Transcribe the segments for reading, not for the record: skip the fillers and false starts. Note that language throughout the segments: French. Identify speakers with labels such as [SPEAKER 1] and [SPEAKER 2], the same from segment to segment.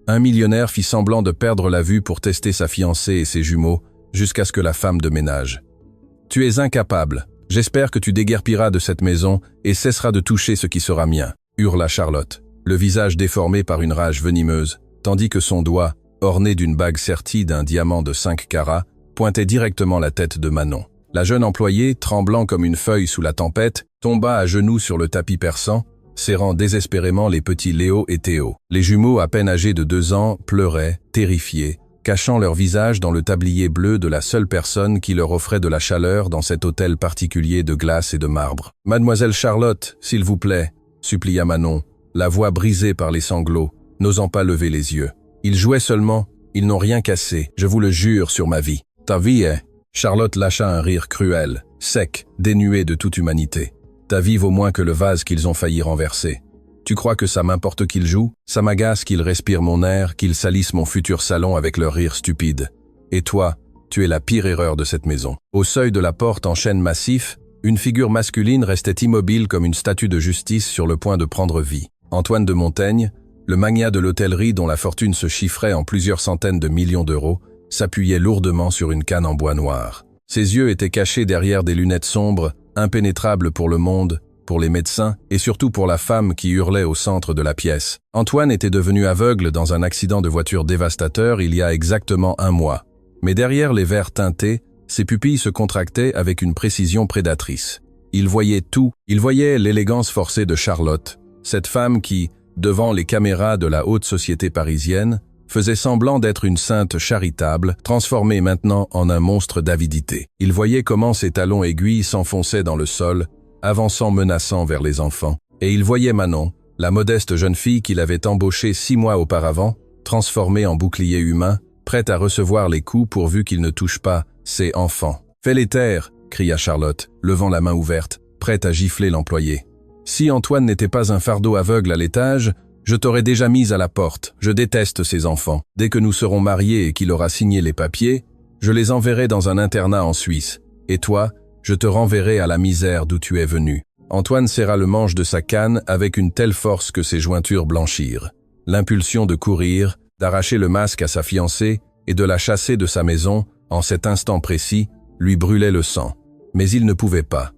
[SPEAKER 1] Un millionnaire fit semblant de perdre la vue pour tester sa fiancée et ses jumeaux, jusqu'à ce que la femme de ménage. « Tu es incapable. J'espère que tu déguerpiras de cette maison et cesseras de toucher ce qui sera mien », hurla Charlotte, le visage déformé par une rage venimeuse, tandis que son doigt, orné d'une bague sertie d'un diamant de 5 carats, pointait directement la tête de Manon. La jeune employée, tremblant comme une feuille sous la tempête, tomba à genoux sur le tapis persan, serrant désespérément les petits Léo et Théo. Les jumeaux à peine âgés de 2 ans pleuraient, terrifiés, cachant leur visage dans le tablier bleu de la seule personne qui leur offrait de la chaleur dans cet hôtel particulier de glace et de marbre. « Mademoiselle Charlotte, s'il vous plaît », supplia Manon, la voix brisée par les sanglots, n'osant pas lever les yeux. « Ils jouaient seulement, ils n'ont rien cassé, je vous le jure sur ma vie. »« Ta vie est... » Charlotte lâcha un rire cruel, sec, dénué de toute humanité. « Ta vie vaut moins que le vase qu'ils ont failli renverser. Tu crois que ça m'importe qu'ils jouent? Ça m'agace qu'ils respirent mon air, qu'ils salissent mon futur salon avec leur rire stupide. Et toi, tu es la pire erreur de cette maison. » Au seuil de la porte en chêne massif, une figure masculine restait immobile comme une statue de justice sur le point de prendre vie. Antoine de Montaigne, le magnat de l'hôtellerie dont la fortune se chiffrait en plusieurs centaines de millions d'euros, s'appuyait lourdement sur une canne en bois noir. Ses yeux étaient cachés derrière des lunettes sombres, impénétrables pour le monde, pour les médecins et surtout pour la femme qui hurlait au centre de la pièce. Antoine était devenu aveugle dans un accident de voiture dévastateur il y a exactement 1 mois. Mais derrière les verres teintés, ses pupilles se contractaient avec une précision prédatrice. Il voyait tout. Il voyait l'élégance forcée de Charlotte, cette femme qui, devant les caméras de la haute société parisienne, faisait semblant d'être une sainte charitable, transformée maintenant en un monstre d'avidité. Il voyait comment ses talons aiguilles s'enfonçaient dans le sol, avançant menaçant vers les enfants. Et il voyait Manon, la modeste jeune fille qu'il avait embauchée 6 mois auparavant, transformée en bouclier humain, prête à recevoir les coups pourvu qu'il ne touche pas ses enfants. « Fais-les taire !» cria Charlotte, levant la main ouverte, prête à gifler l'employé. « Si Antoine n'était pas un fardeau aveugle à l'étage, je t'aurais déjà mise à la porte. Je déteste ces enfants. Dès que nous serons mariés et qu'il aura signé les papiers, je les enverrai dans un internat en Suisse. Et toi, je te renverrai à la misère d'où tu es venu. » Antoine serra le manche de sa canne avec une telle force que ses jointures blanchirent. L'impulsion de courir, d'arracher le masque à sa fiancée et de la chasser de sa maison, en cet instant précis, lui brûlait le sang. Mais il ne pouvait pas.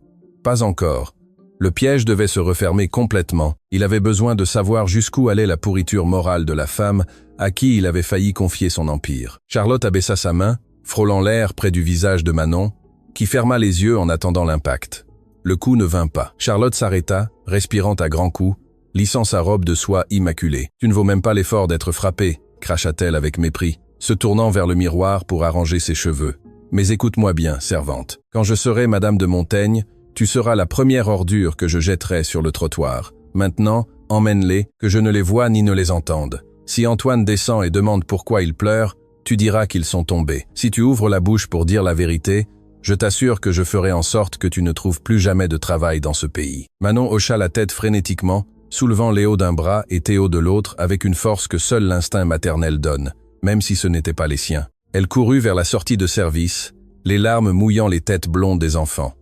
[SPEAKER 1] Pas encore. Le piège devait se refermer complètement. Il avait besoin de savoir jusqu'où allait la pourriture morale de la femme à qui il avait failli confier son empire. Charlotte abaissa sa main, frôlant l'air près du visage de Manon, qui ferma les yeux en attendant l'impact. Le coup ne vint pas. Charlotte s'arrêta, respirant à grands coups, lissant sa robe de soie immaculée. « Tu ne vaux même pas l'effort d'être frappée », cracha-t-elle avec mépris, se tournant vers le miroir pour arranger ses cheveux. « Mais écoute-moi bien, servante. Quand je serai Madame de Montaigne, tu seras la première ordure que je jetterai sur le trottoir. Maintenant, emmène-les, que je ne les voie ni ne les entende. Si Antoine descend et demande pourquoi il pleure, tu diras qu'ils sont tombés. Si tu ouvres la bouche pour dire la vérité, je t'assure que je ferai en sorte que tu ne trouves plus jamais de travail dans ce pays. » Manon hocha la tête frénétiquement, soulevant Léo d'un bras et Théo de l'autre avec une force que seul l'instinct maternel donne, même si ce n'était pas les siens. Elle courut vers la sortie de service, les larmes mouillant les têtes blondes des enfants.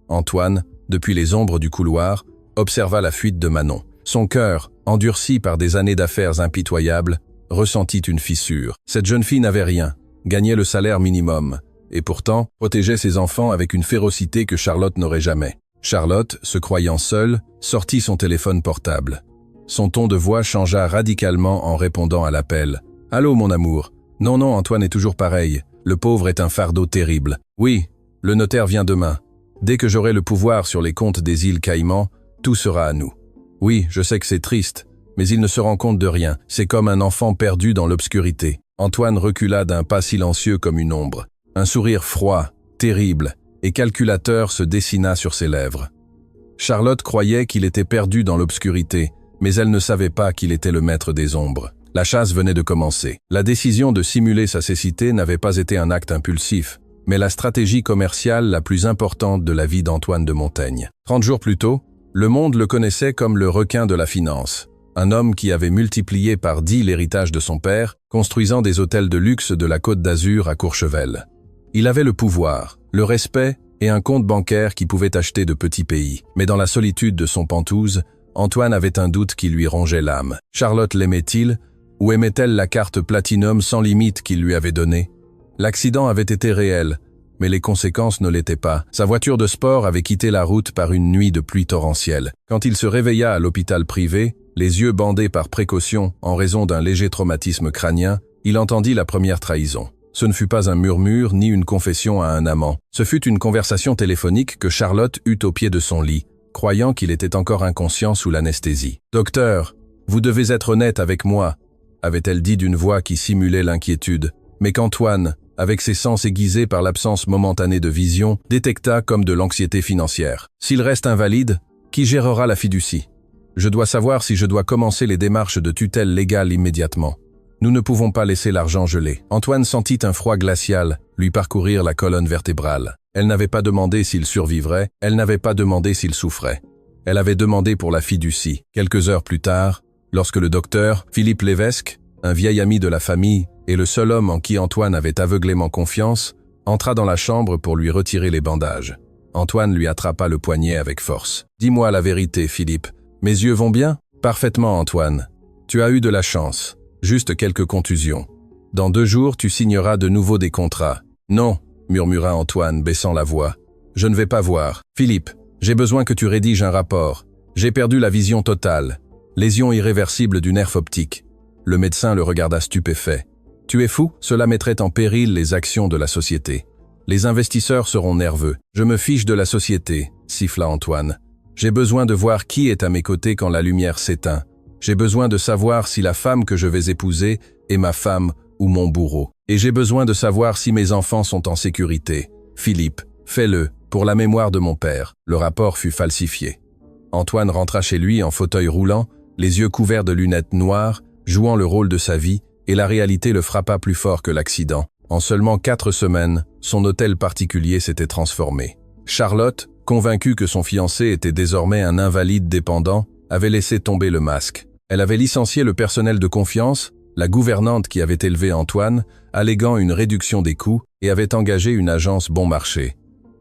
[SPEAKER 1] Antoine, depuis les ombres du couloir, observa la fuite de Manon. Son cœur, endurci par des années d'affaires impitoyables, ressentit une fissure. Cette jeune fille n'avait rien, gagnait le salaire minimum, et pourtant protégeait ses enfants avec une férocité que Charlotte n'aurait jamais. Charlotte, se croyant seule, sortit son téléphone portable. Son ton de voix changea radicalement en répondant à l'appel. « Allô, mon amour. Non, Antoine est toujours pareil. Le pauvre est un fardeau terrible. Oui, le notaire vient demain. Dès que j'aurai le pouvoir sur les comptes des îles Caïmans, tout sera à nous. Oui, je sais que c'est triste, mais il ne se rend compte de rien. C'est comme un enfant perdu dans l'obscurité. » Antoine recula d'un pas silencieux comme une ombre. Un sourire froid, terrible et calculateur se dessina sur ses lèvres. Charlotte croyait qu'il était perdu dans l'obscurité, mais elle ne savait pas qu'il était le maître des ombres. La chasse venait de commencer. La décision de simuler sa cécité n'avait pas été un acte impulsif, mais la stratégie commerciale la plus importante de la vie d'Antoine de Montaigne. 30 jours plus tôt, le monde le connaissait comme le requin de la finance, un homme qui avait multiplié par 10 l'héritage de son père, construisant des hôtels de luxe de la Côte d'Azur à Courchevel. Il avait le pouvoir, le respect et un compte bancaire qui pouvait acheter de petits pays. Mais dans la solitude de son Penthouse, Antoine avait un doute qui lui rongeait l'âme. Charlotte l'aimait-il, Où aimait-elle la carte Platinum sans limite qu'il lui avait donnée? L'accident avait été réel, mais les conséquences ne l'étaient pas. Sa voiture de sport avait quitté la route par une nuit de pluie torrentielle. Quand il se réveilla à l'hôpital privé, les yeux bandés par précaution en raison d'un léger traumatisme crânien, il entendit la première trahison. Ce ne fut pas un murmure ni une confession à un amant. Ce fut une conversation téléphonique que Charlotte eut au pied de son lit, croyant qu'il était encore inconscient sous l'anesthésie. « Docteur, vous devez être honnête avec moi », avait-elle dit d'une voix qui simulait l'inquiétude. Mais qu'Antoine, avec ses sens aiguisés par l'absence momentanée de vision, détecta comme de l'anxiété financière. « S'il reste invalide, qui gérera la fiducie? Je dois savoir si je dois commencer les démarches de tutelle légale immédiatement. Nous ne pouvons pas laisser l'argent geler. » Antoine sentit un froid glacial lui parcourir la colonne vertébrale. Elle n'avait pas demandé s'il survivrait, elle n'avait pas demandé s'il souffrait. Elle avait demandé pour la fiducie. Quelques heures plus tard, lorsque le docteur, Philippe Lévesque, un vieil ami de la famille et le seul homme en qui Antoine avait aveuglément confiance, entra dans la chambre pour lui retirer les bandages. Antoine lui attrapa le poignet avec force. « Dis-moi la vérité, Philippe. Mes yeux vont bien? » « Parfaitement, Antoine. Tu as eu de la chance. Juste quelques contusions. Dans 2 jours, tu signeras de nouveau des contrats. »« Non, » murmura Antoine, baissant la voix. « Je ne vais pas voir. Philippe, j'ai besoin que tu rédiges un rapport. J'ai perdu la vision totale. Lésion irréversible du nerf optique. » Le médecin le regarda stupéfait. « Tu es fou? Cela mettrait en péril les actions de la société. Les investisseurs seront nerveux. Je me fiche de la société, » siffla Antoine. « J'ai besoin de voir qui est à mes côtés quand la lumière s'éteint. J'ai besoin de savoir si la femme que je vais épouser est ma femme ou mon bourreau. Et j'ai besoin de savoir si mes enfants sont en sécurité. Philippe, fais-le, pour la mémoire de mon père. » Le rapport fut falsifié. Antoine rentra chez lui en fauteuil roulant, les yeux couverts de lunettes noires, jouant le rôle de sa vie, et la réalité le frappa plus fort que l'accident. En seulement 4 semaines, son hôtel particulier s'était transformé. Charlotte, convaincue que son fiancé était désormais un invalide dépendant, avait laissé tomber le masque. Elle avait licencié le personnel de confiance, la gouvernante qui avait élevé Antoine, alléguant une réduction des coûts, et avait engagé une agence bon marché.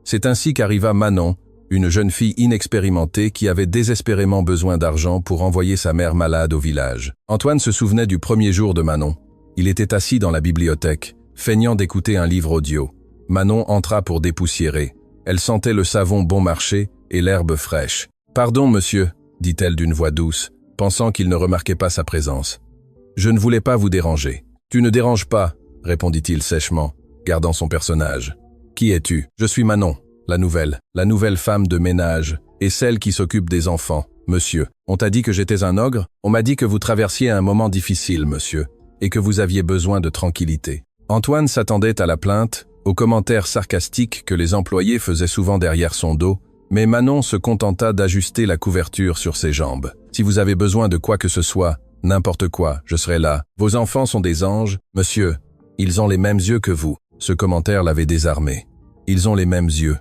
[SPEAKER 1] C'est ainsi qu'arriva Manon, une jeune fille inexpérimentée qui avait désespérément besoin d'argent pour envoyer sa mère malade au village. Antoine se souvenait du premier jour de Manon. Il était assis dans la bibliothèque, feignant d'écouter un livre audio. Manon entra pour dépoussiérer. Elle sentait le savon bon marché et l'herbe fraîche. « Pardon, monsieur », dit-elle d'une voix douce, pensant qu'il ne remarquait pas sa présence. « Je ne voulais pas vous déranger. »« Tu ne déranges pas, » répondit-il sèchement, gardant son personnage. « Qui es-tu ? » ?»« Je suis Manon, la nouvelle femme de ménage, et celle qui s'occupe des enfants, monsieur. On t'a dit que j'étais un ogre ? On m'a dit que vous traversiez un moment difficile, monsieur, et que vous aviez besoin de tranquillité. » Antoine s'attendait à la plainte, aux commentaires sarcastiques que les employés faisaient souvent derrière son dos, mais Manon se contenta d'ajuster la couverture sur ses jambes. « Si vous avez besoin de quoi que ce soit, n'importe quoi, je serai là. Vos enfants sont des anges, monsieur. Ils ont les mêmes yeux que vous. » Ce commentaire l'avait désarmé. Ils ont les mêmes yeux.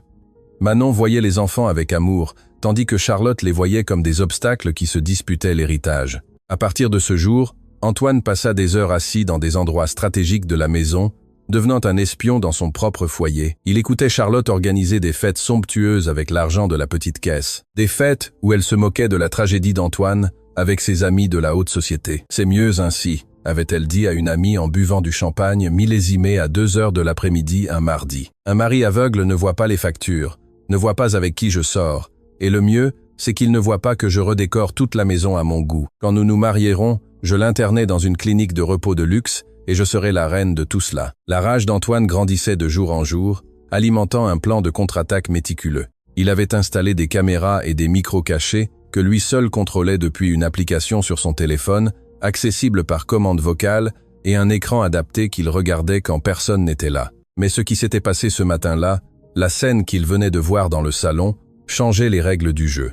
[SPEAKER 1] Manon voyait les enfants avec amour, tandis que Charlotte les voyait comme des obstacles qui se disputaient l'héritage. À partir de ce jour, Antoine passa des heures assis dans des endroits stratégiques de la maison, devenant un espion dans son propre foyer. Il écoutait Charlotte organiser des fêtes somptueuses avec l'argent de la petite caisse. Des fêtes où elle se moquait de la tragédie d'Antoine avec ses amis de la haute société. « C'est mieux ainsi », avait-elle dit à une amie en buvant du champagne millésimé à 2 heures de l'après-midi un mardi. Un mari aveugle ne voit pas les factures, ne voit pas avec qui je sors, et le mieux, c'est qu'il ne voit pas que je redécore toute la maison à mon goût. Quand nous nous marierons, je l'internais dans une clinique de repos de luxe, et je serai la reine de tout cela. La rage d'Antoine grandissait de jour en jour, alimentant un plan de contre-attaque méticuleux. Il avait installé des caméras et des micros cachés que lui seul contrôlait depuis une application sur son téléphone, accessible par commande vocale, et un écran adapté qu'il regardait quand personne n'était là. Mais ce qui s'était passé ce matin-là, la scène qu'il venait de voir dans le salon, changeait les règles du jeu.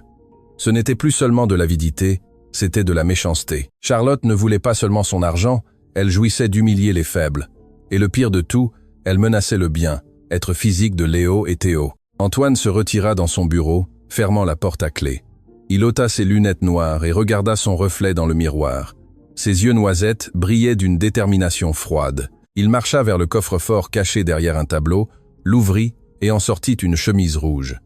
[SPEAKER 1] Ce n'était plus seulement de l'avidité, c'était de la méchanceté. Charlotte ne voulait pas seulement son argent, elle jouissait d'humilier les faibles. Et le pire de tout, elle menaçait le bien, être physique de Léo et Théo. Antoine se retira dans son bureau, fermant la porte à clé. Il ôta ses lunettes noires et regarda son reflet dans le miroir. Ses yeux noisettes brillaient d'une détermination froide. Il marcha vers le coffre-fort caché derrière un tableau, l'ouvrit et en sortit une chemise rouge.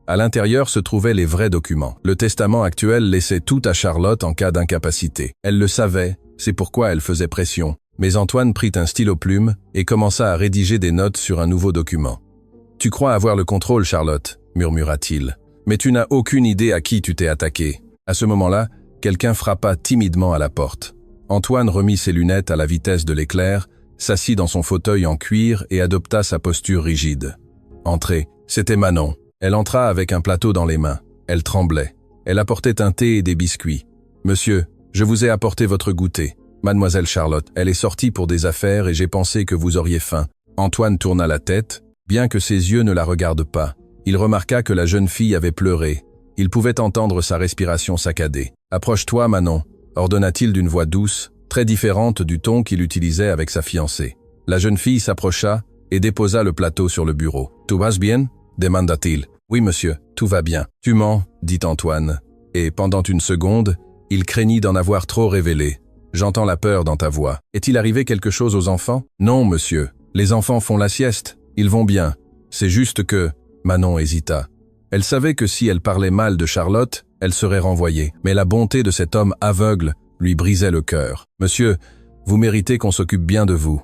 [SPEAKER 1] À l'intérieur se trouvaient les vrais documents. Le testament actuel laissait tout à Charlotte en cas d'incapacité. Elle le savait, c'est pourquoi elle faisait pression. Mais Antoine prit un stylo-plume et commença à rédiger des notes sur un nouveau document. « Tu crois avoir le contrôle, Charlotte » murmura-t-il. « Mais tu n'as aucune idée à qui tu t'es attaqué. » À ce moment-là, quelqu'un frappa timidement à la porte. Antoine remit ses lunettes à la vitesse de l'éclair, s'assit dans son fauteuil en cuir et adopta sa posture rigide. « Entrez. » C'était Manon. Elle entra avec un plateau dans les mains. Elle tremblait. Elle apportait un thé et des biscuits. « Monsieur, je vous ai apporté votre goûter. Mademoiselle Charlotte, elle est sortie pour des affaires et j'ai pensé que vous auriez faim. » Antoine tourna la tête, bien que ses yeux ne la regardent pas. Il remarqua que la jeune fille avait pleuré. Il pouvait entendre sa respiration saccadée. « Approche-toi, Manon » ordonna-t-il d'une voix douce, très différente du ton qu'il utilisait avec sa fiancée. La jeune fille s'approcha et déposa le plateau sur le bureau. « Tout va bien » demanda-t-il. « Oui, monsieur, tout va bien. »« Tu mens » dit Antoine. Et pendant une seconde, il craignit d'en avoir trop révélé. « J'entends la peur dans ta voix. Est-il arrivé quelque chose aux enfants ?»« Non, monsieur. Les enfants font la sieste. Ils vont bien. C'est juste que… » Manon hésita. Elle savait que si elle parlait mal de Charlotte, elle serait renvoyée. Mais la bonté de cet homme aveugle lui brisait le cœur. « Monsieur, vous méritez qu'on s'occupe bien de vous. »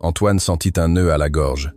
[SPEAKER 1] Antoine sentit un nœud à la gorge.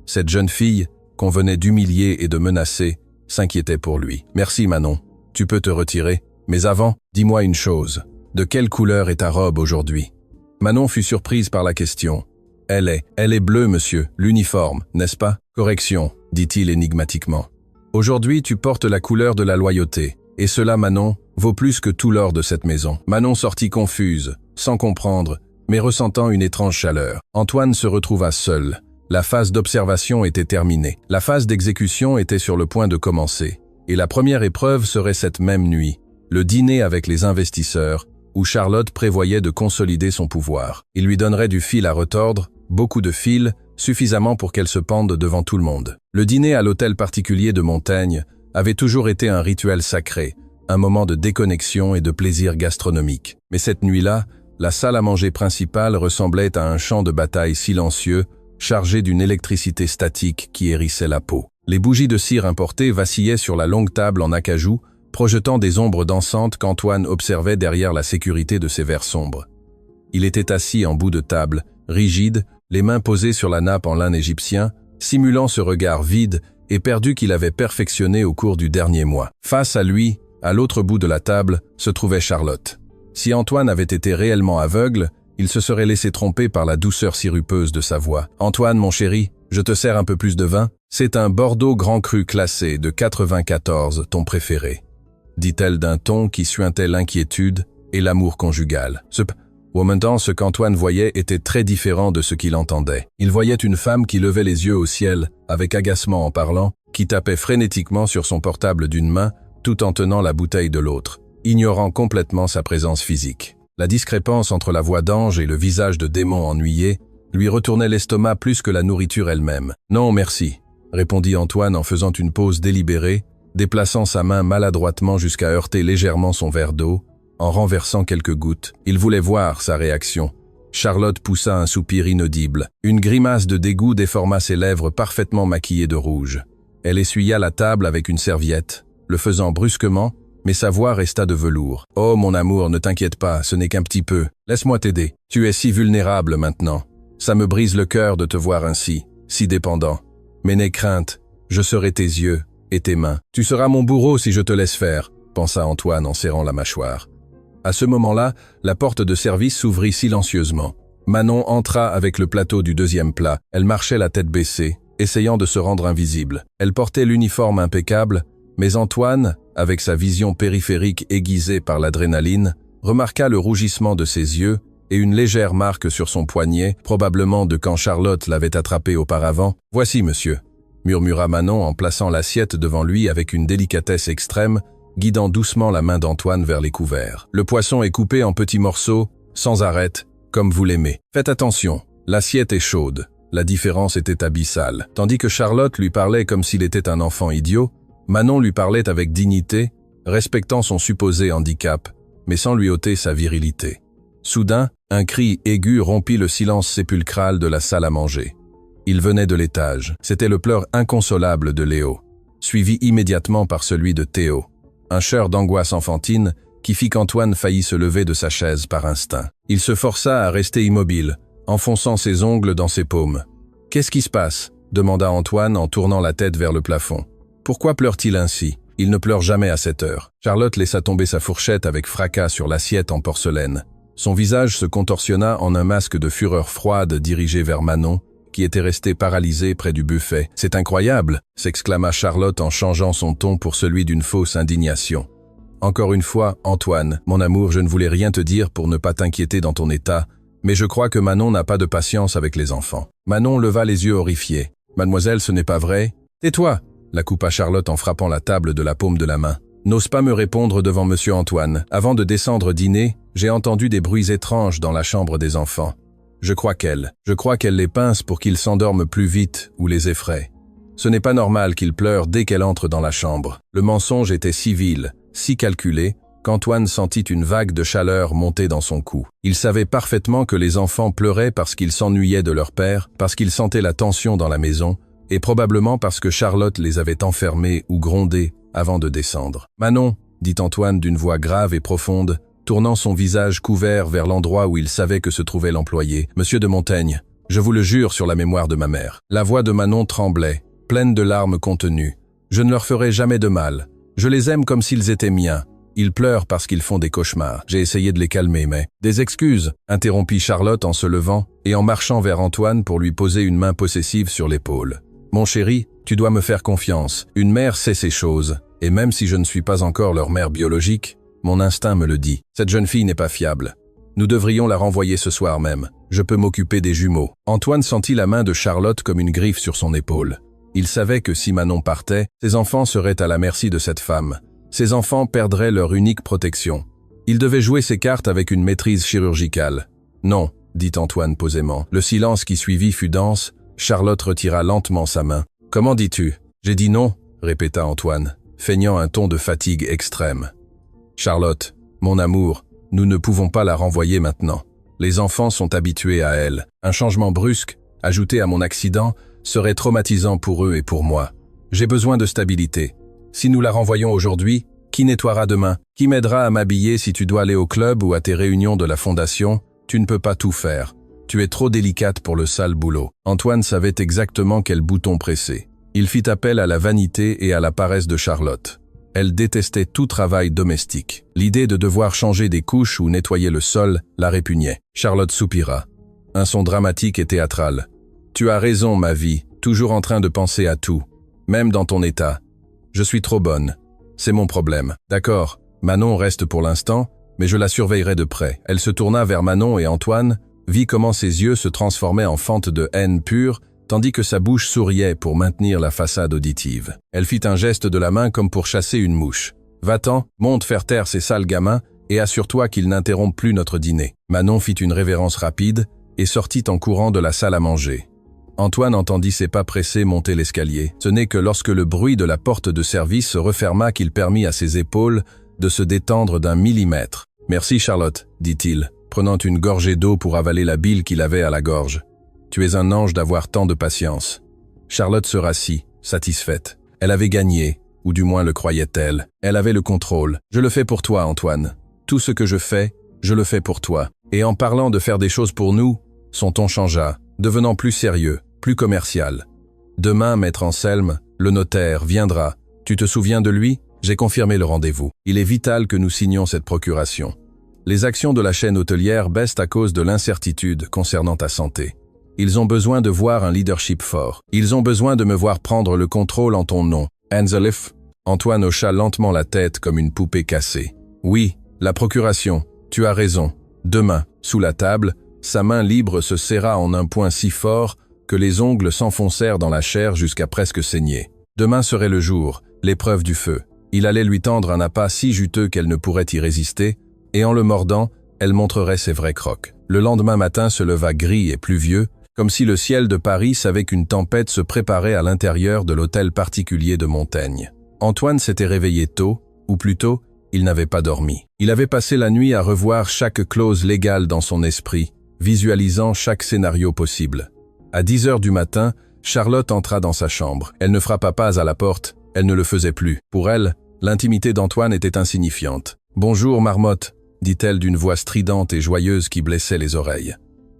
[SPEAKER 1] Cette jeune fille, qu'on venait d'humilier et de menacer, s'inquiétait pour lui. « Merci Manon, tu peux te retirer. Mais avant, dis-moi une chose. De quelle couleur est ta robe aujourd'hui ?» Manon fut surprise par la question. « Elle est bleue, monsieur, l'uniforme, n'est-ce pas ?»« Correction, dit-il énigmatiquement. Aujourd'hui, tu portes la couleur de la loyauté. Et cela, Manon, vaut plus que tout l'or de cette maison. » Manon sortit confuse, sans comprendre, mais ressentant une étrange chaleur. Antoine se retrouva seul. La phase d'observation était terminée. La phase d'exécution était sur le point de commencer. Et la première épreuve serait cette même nuit, le dîner avec les investisseurs, où Charlotte prévoyait de consolider son pouvoir. Il lui donnerait du fil à retordre, beaucoup de fil, suffisamment pour qu'elle se pende devant tout le monde. Le dîner à l'hôtel particulier de Montaigne avait toujours été un rituel sacré, un moment de déconnexion et de plaisir gastronomique. Mais cette nuit-là, la salle à manger principale ressemblait à un champ de bataille silencieux, chargé d'une électricité statique qui hérissait la peau. Les bougies de cire importées vacillaient sur la longue table en acajou, projetant des ombres dansantes qu'Antoine observait derrière la sécurité de ses verres sombres. Il était assis en bout de table, rigide, les mains posées sur la nappe en lin égyptien, simulant ce regard vide et perdu qu'il avait perfectionné au cours du dernier mois. Face à lui, à l'autre bout de la table, se trouvait Charlotte. Si Antoine avait été réellement aveugle, il se serait laissé tromper par la douceur sirupeuse de sa voix. « Antoine, mon chéri, je te sers un peu plus de vin ? C'est un Bordeaux Grand Cru classé de 94, ton préféré. » dit-elle d'un ton qui suintait l'inquiétude et l'amour conjugal. En même temps, ce qu'Antoine voyait était très différent de ce qu'il entendait. Il voyait une femme qui levait les yeux au ciel, avec agacement en parlant, qui tapait frénétiquement sur son portable d'une main, tout en tenant la bouteille de l'autre, ignorant complètement sa présence physique. La discrépance entre la voix d'ange et le visage de démon ennuyé lui retournait l'estomac plus que la nourriture elle-même. « Non, merci », répondit Antoine en faisant une pause délibérée, déplaçant sa main maladroitement jusqu'à heurter légèrement son verre d'eau, en renversant quelques gouttes. Il voulait voir sa réaction. Charlotte poussa un soupir inaudible. Une grimace de dégoût déforma ses lèvres parfaitement maquillées de rouge. Elle essuya la table avec une serviette, le faisant brusquement, mais sa voix resta de velours. « Oh, mon amour, ne t'inquiète pas, ce n'est qu'un petit peu. Laisse-moi t'aider. Tu es si vulnérable maintenant. Ça me brise le cœur de te voir ainsi, si dépendant. Mais n'aie crainte, je serai tes yeux et tes mains. Tu seras mon bourreau si je te laisse faire, » pensa Antoine en serrant la mâchoire. À ce moment-là, la porte de service s'ouvrit silencieusement. Manon entra avec le plateau du deuxième plat. Elle marchait la tête baissée, essayant de se rendre invisible. Elle portait l'uniforme impeccable, mais Antoine, avec sa vision périphérique aiguisée par l'adrénaline, remarqua le rougissement de ses yeux et une légère marque sur son poignet, probablement de quand Charlotte l'avait attrapé auparavant. « Voici, monsieur », murmura Manon en plaçant l'assiette devant lui avec une délicatesse extrême, guidant doucement la main d'Antoine vers les couverts. « Le poisson est coupé en petits morceaux, sans arête, comme vous l'aimez. Faites attention, l'assiette est chaude. » La différence était abyssale. Tandis que Charlotte lui parlait comme s'il était un enfant idiot, Manon lui parlait avec dignité, respectant son supposé handicap, mais sans lui ôter sa virilité. Soudain, un cri aigu rompit le silence sépulcral de la salle à manger. Il venait de l'étage. C'était le pleur inconsolable de Léo, suivi immédiatement par celui de Théo. Un chœur d'angoisse enfantine qui fit qu'Antoine faillit se lever de sa chaise par instinct. Il se força à rester immobile, enfonçant ses ongles dans ses paumes. « Qu'est-ce qui se passe ?» demanda Antoine en tournant la tête vers le plafond. « Pourquoi pleure-t-il ainsi ? Il ne pleure jamais à cette heure. » Charlotte laissa tomber sa fourchette avec fracas sur l'assiette en porcelaine. Son visage se contorsionna en un masque de fureur froide dirigé vers Manon, qui était restée paralysée près du buffet. « C'est incroyable !» s'exclama Charlotte en changeant son ton pour celui d'une fausse indignation. « Encore une fois, Antoine, mon amour, je ne voulais rien te dire pour ne pas t'inquiéter dans ton état, mais je crois que Manon n'a pas de patience avec les enfants. » Manon leva les yeux horrifiés. « Mademoiselle, ce n'est pas vrai ?»« Tais-toi !» la coupa Charlotte en frappant la table de la paume de la main. « N'ose pas me répondre devant monsieur Antoine. Avant de descendre dîner, j'ai entendu des bruits étranges dans la chambre des enfants. Je crois qu'elle les pince pour qu'ils s'endorment plus vite ou les effraie. Ce n'est pas normal qu'ils pleurent dès qu'elle entre dans la chambre. » Le mensonge était si vil, si calculé, qu'Antoine sentit une vague de chaleur monter dans son cou. Il savait parfaitement que les enfants pleuraient parce qu'ils s'ennuyaient de leur père, parce qu'ils sentaient la tension dans la maison, et probablement parce que Charlotte les avait enfermés ou grondés avant de descendre. « Manon !» dit Antoine d'une voix grave et profonde, tournant son visage couvert vers l'endroit où il savait que se trouvait l'employé. « Monsieur de Montaigne, je vous le jure sur la mémoire de ma mère. » La voix de Manon tremblait, pleine de larmes contenues. « Je ne leur ferai jamais de mal. Je les aime comme s'ils étaient miens. Ils pleurent parce qu'ils font des cauchemars. J'ai essayé de les calmer, mais... » « Des excuses !» interrompit Charlotte en se levant et en marchant vers Antoine pour lui poser une main possessive sur l'épaule. « Mon chéri, tu dois me faire confiance. Une mère sait ces choses. Et même si je ne suis pas encore leur mère biologique, mon instinct me le dit. Cette jeune fille n'est pas fiable. Nous devrions la renvoyer ce soir même. Je peux m'occuper des jumeaux. » Antoine sentit la main de Charlotte comme une griffe sur son épaule. Il savait que si Manon partait, ses enfants seraient à la merci de cette femme. Ses enfants perdraient leur unique protection. Il devait jouer ses cartes avec une maîtrise chirurgicale. « Non », dit Antoine posément. Le silence qui suivit fut dense. Charlotte retira lentement sa main. « Comment dis-tu ?»« J'ai dit non », répéta Antoine, feignant un ton de fatigue extrême. « Charlotte, mon amour, nous ne pouvons pas la renvoyer maintenant. Les enfants sont habitués à elle. Un changement brusque, ajouté à mon accident, serait traumatisant pour eux et pour moi. J'ai besoin de stabilité. Si nous la renvoyons aujourd'hui, qui nettoiera demain? Qui m'aidera à m'habiller si tu dois aller au club ou à tes réunions de la fondation? Tu ne peux pas tout faire. Tu es trop délicate pour le sale boulot. » Antoine savait exactement quel bouton presser. Il fit appel à la vanité et à la paresse de Charlotte. Elle détestait tout travail domestique. L'idée de devoir changer des couches ou nettoyer le sol la répugnait. Charlotte soupira. Un son dramatique et théâtral. « Tu as raison, ma vie, toujours en train de penser à tout, même dans ton état. Je suis trop bonne. C'est mon problème. D'accord, Manon reste pour l'instant, mais je la surveillerai de près. » Elle se tourna vers Manon et Antoine, vit comment ses yeux se transformaient en fentes de haine pure, tandis que sa bouche souriait pour maintenir la façade auditive. Elle fit un geste de la main comme pour chasser une mouche. « Va-t'en, monte faire taire ces sales gamins et assure-toi qu'ils n'interrompent plus notre dîner. » Manon fit une révérence rapide et sortit en courant de la salle à manger. Antoine entendit ses pas pressés monter l'escalier. Ce n'est que lorsque le bruit de la porte de service se referma qu'il permit à ses épaules de se détendre d'un millimètre. « Merci Charlotte, dit-il, prenant une gorgée d'eau pour avaler la bile qu'il avait à la gorge. Tu es un ange d'avoir tant de patience. » Charlotte se rassit, satisfaite. Elle avait gagné, ou du moins le croyait-elle. Elle avait le contrôle. « Je le fais pour toi, Antoine. Tout ce que je fais, je le fais pour toi. » Et en parlant de faire des choses pour nous, son ton changea, devenant plus sérieux, plus commercial. « Demain, maître Anselme, le notaire, viendra. Tu te souviens de lui ? J'ai confirmé le rendez-vous. Il est vital que nous signions cette procuration. Les actions de la chaîne hôtelière baissent à cause de l'incertitude concernant ta santé. Ils ont besoin de voir un leadership fort. Ils ont besoin de me voir prendre le contrôle en ton nom. Anselif ?» Antoine hocha lentement la tête comme une poupée cassée. « Oui, la procuration. Tu as raison. Demain, sous la table, sa main libre se serra en un point si fort que les ongles s'enfoncèrent dans la chair jusqu'à presque saigner. Demain serait le jour, l'épreuve du feu. Il allait lui tendre un appât si juteux qu'elle ne pourrait y résister, et en le mordant, elle montrerait ses vrais crocs. Le lendemain matin se leva gris et pluvieux, comme si le ciel de Paris savait qu'une tempête se préparait à l'intérieur de l'hôtel particulier de Montaigne. Antoine s'était réveillé tôt, ou plutôt, il n'avait pas dormi. Il avait passé la nuit à revoir chaque clause légale dans son esprit, visualisant chaque scénario possible. À 10 heures du matin, Charlotte entra dans sa chambre. Elle ne frappa pas à la porte, elle ne le faisait plus. Pour elle, l'intimité d'Antoine était insignifiante. Bonjour, Marmotte, dit-elle d'une voix stridente et joyeuse qui blessait les oreilles.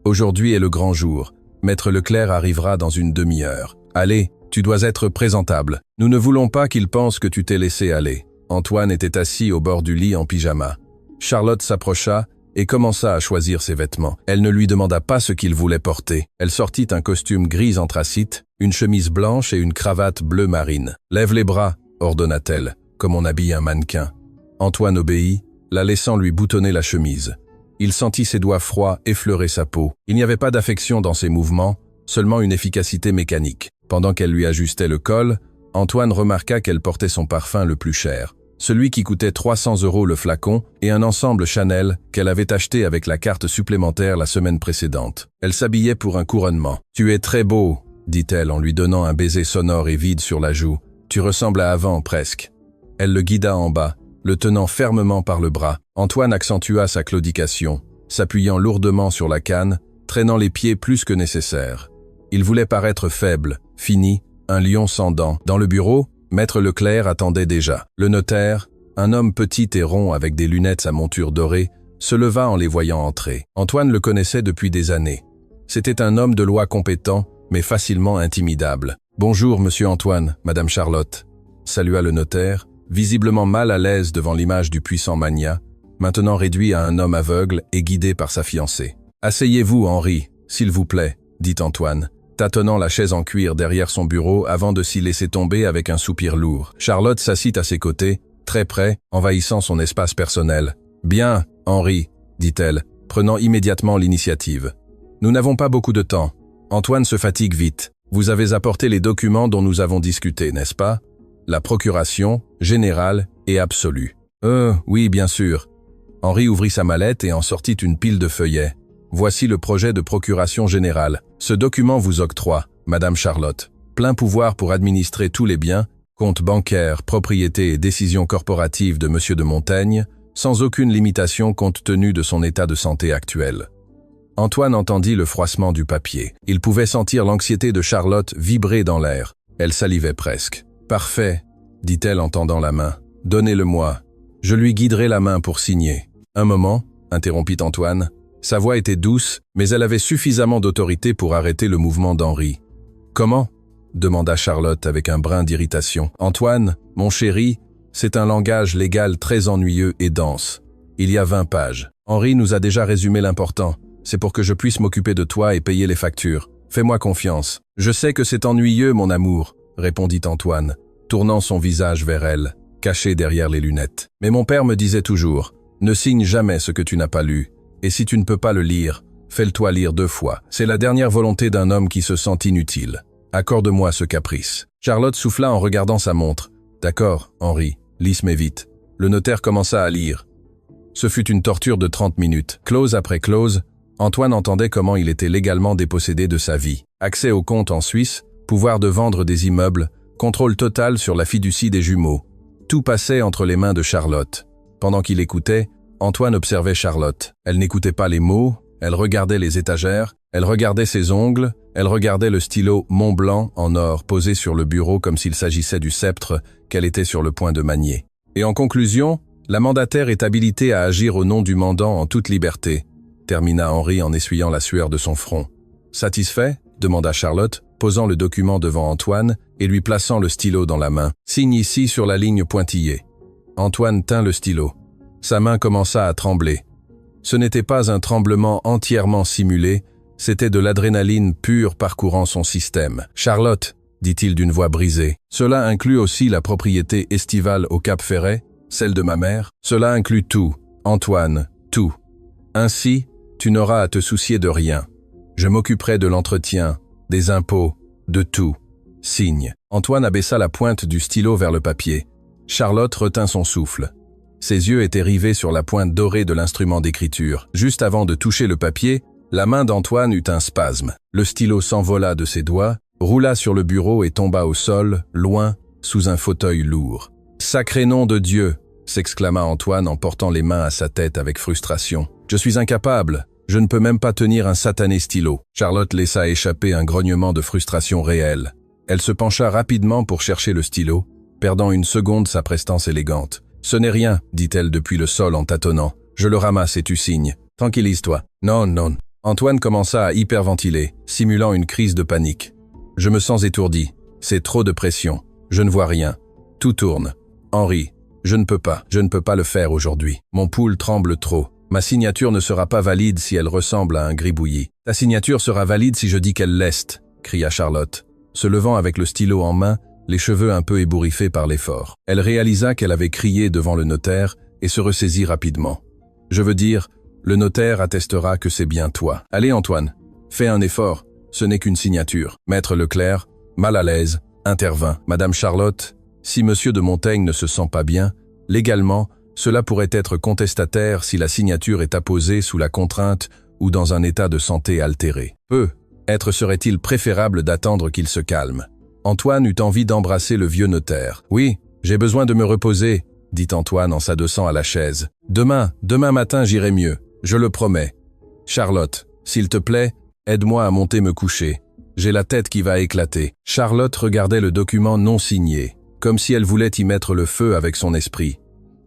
[SPEAKER 1] Aujourd'hui est le grand jour. Maître Leclerc arrivera dans une demi-heure. Allez, tu dois être présentable. Nous ne voulons pas qu'il pense que tu t'es laissé aller. Antoine était assis au bord du lit en pyjama. Charlotte s'approcha et commença à choisir ses vêtements. Elle ne lui demanda pas ce qu'il voulait porter. Elle sortit un costume gris anthracite, une chemise blanche et une cravate bleu marine. « Lève les bras », ordonna-t-elle, comme on habille un mannequin. Antoine obéit, la laissant lui boutonner la chemise. Il sentit ses doigts froids effleurer sa peau. Il n'y avait pas d'affection dans ses mouvements, seulement une efficacité mécanique. Pendant qu'elle lui ajustait le col, Antoine remarqua qu'elle portait son parfum le plus cher. Celui qui coûtait 300 € le flacon et un ensemble Chanel qu'elle avait acheté avec la carte supplémentaire la semaine précédente. Elle s'habillait pour un couronnement. « Tu es très beau », dit-elle en lui donnant un baiser sonore et vide sur la joue. « Tu ressembles à avant, presque. » Elle le guida en bas, le tenant fermement par le bras. Antoine accentua sa claudication, s'appuyant lourdement sur la canne, traînant les pieds plus que nécessaire. Il voulait paraître faible, fini, un lion sans dents. Dans le bureau, Maître Leclerc attendait déjà. Le notaire, un homme petit et rond avec des lunettes à monture dorée, se leva en les voyant entrer. Antoine le connaissait depuis des années. C'était un homme de loi compétent, mais facilement intimidable. « Bonjour, monsieur Antoine, madame Charlotte », salua le notaire, visiblement mal à l'aise devant l'image du puissant magnat, maintenant réduit à un homme aveugle et guidé par sa fiancée. « Asseyez-vous, Henri, s'il vous plaît », dit Antoine, tâtonnant la chaise en cuir derrière son bureau avant de s'y laisser tomber avec un soupir lourd. Charlotte s'assit à ses côtés, très près, envahissant son espace personnel. « Bien, Henri, » dit-elle, prenant immédiatement l'initiative. « Nous n'avons pas beaucoup de temps. Antoine se fatigue vite. Vous avez apporté les documents dont nous avons discuté, n'est-ce pas? La procuration, générale et absolue. »« Oui, bien sûr. » Henri ouvrit sa mallette et en sortit une pile de feuillets. Voici le projet de procuration générale. Ce document vous octroie, Madame Charlotte, plein pouvoir pour administrer tous les biens, comptes bancaires, propriétés et décisions corporatives de Monsieur de Montaigne, sans aucune limitation compte tenu de son état de santé actuel. Antoine entendit le froissement du papier. Il pouvait sentir l'anxiété de Charlotte vibrer dans l'air. Elle salivait presque. « Parfait, » dit-elle en tendant la main. « Donnez-le-moi. Je lui guiderai la main pour signer. »« Un moment, » interrompit Antoine. Sa voix était douce, mais elle avait suffisamment d'autorité pour arrêter le mouvement d'Henri. « Comment ?» demanda Charlotte avec un brin d'irritation. « Antoine, mon chéri, c'est un langage légal très ennuyeux et dense. Il y a 20 pages. Henri nous a déjà résumé l'important. C'est pour que je puisse m'occuper de toi et payer les factures. Fais-moi confiance. »« Je sais que c'est ennuyeux, mon amour, » répondit Antoine, tournant son visage vers elle, caché derrière les lunettes. « Mais mon père me disait toujours, ne signe jamais ce que tu n'as pas lu. Et si tu ne peux pas le lire, fais-le-toi lire 2 fois. C'est la dernière volonté d'un homme qui se sent inutile. Accorde-moi ce caprice. » Charlotte souffla en regardant sa montre. « D'accord, Henri, lisse mais vite. » Le notaire commença à lire. Ce fut une torture de 30 minutes. Clause après clause, Antoine entendait comment il était légalement dépossédé de sa vie. Accès au compte en Suisse, pouvoir de vendre des immeubles, contrôle total sur la fiducie des jumeaux. Tout passait entre les mains de Charlotte. Pendant qu'il écoutait, Antoine observait Charlotte. Elle n'écoutait pas les mots, elle regardait les étagères, elle regardait ses ongles, elle regardait le stylo Mont Blanc en or posé sur le bureau comme s'il s'agissait du sceptre qu'elle était sur le point de manier. Et en conclusion, la mandataire est habilitée à agir au nom du mandant en toute liberté, termina Henri en essuyant la sueur de son front. Satisfait ? Demanda Charlotte, posant le document devant Antoine et lui plaçant le stylo dans la main. Signe ici sur la ligne pointillée. Antoine tint le stylo. Sa main commença à trembler. Ce n'était pas un tremblement entièrement simulé, c'était de l'adrénaline pure parcourant son système. « Charlotte, » dit-il d'une voix brisée, « cela inclut aussi la propriété estivale au Cap Ferret, celle de ma mère. Cela inclut tout, Antoine, tout. Ainsi, tu n'auras à te soucier de rien. Je m'occuperai de l'entretien, des impôts, de tout. Signe. » Antoine abaissa la pointe du stylo vers le papier. Charlotte retint son souffle. Ses yeux étaient rivés sur la pointe dorée de l'instrument d'écriture. Juste avant de toucher le papier, la main d'Antoine eut un spasme. Le stylo s'envola de ses doigts, roula sur le bureau et tomba au sol, loin, sous un fauteuil lourd. « Sacré nom de Dieu !» s'exclama Antoine en portant les mains à sa tête avec frustration. « Je suis incapable. Je ne peux même pas tenir un satané stylo. » Charlotte laissa échapper un grognement de frustration réelle. Elle se pencha rapidement pour chercher le stylo, perdant une seconde sa prestance élégante. « Ce n'est rien, dit-elle depuis le sol en tâtonnant. Je le ramasse et tu signes. Tranquillise-toi. Non, non. Antoine commença à hyperventiler, simulant une crise de panique. Je me sens étourdi. C'est trop de pression. Je ne vois rien. Tout tourne. Henri, je ne peux pas le faire aujourd'hui. Mon pouls tremble trop. Ma signature ne sera pas valide si elle ressemble à un gribouillis. Ta signature sera valide si je dis qu'elle leste, cria Charlotte, se levant avec le stylo en main, les cheveux un peu ébouriffés par l'effort. Elle réalisa qu'elle avait crié devant le notaire et se ressaisit rapidement. Je veux dire, le notaire attestera que c'est bien toi. Allez Antoine, fais un effort, ce n'est qu'une signature. Maître Leclerc, mal à l'aise, intervint. Madame Charlotte, si monsieur de Montaigne ne se sent pas bien, légalement, cela pourrait être contestataire si la signature est apposée sous la contrainte ou dans un état de santé altéré. Peut-être serait-il préférable d'attendre qu'il se calme. Antoine eut envie d'embrasser le vieux notaire. « Oui, j'ai besoin de me reposer », dit Antoine en s'adossant à la chaise. « Demain matin j'irai mieux, je le promets. Charlotte, s'il te plaît, aide-moi à monter me coucher. J'ai la tête qui va éclater. » Charlotte regardait le document non signé, comme si elle voulait y mettre le feu avec son esprit.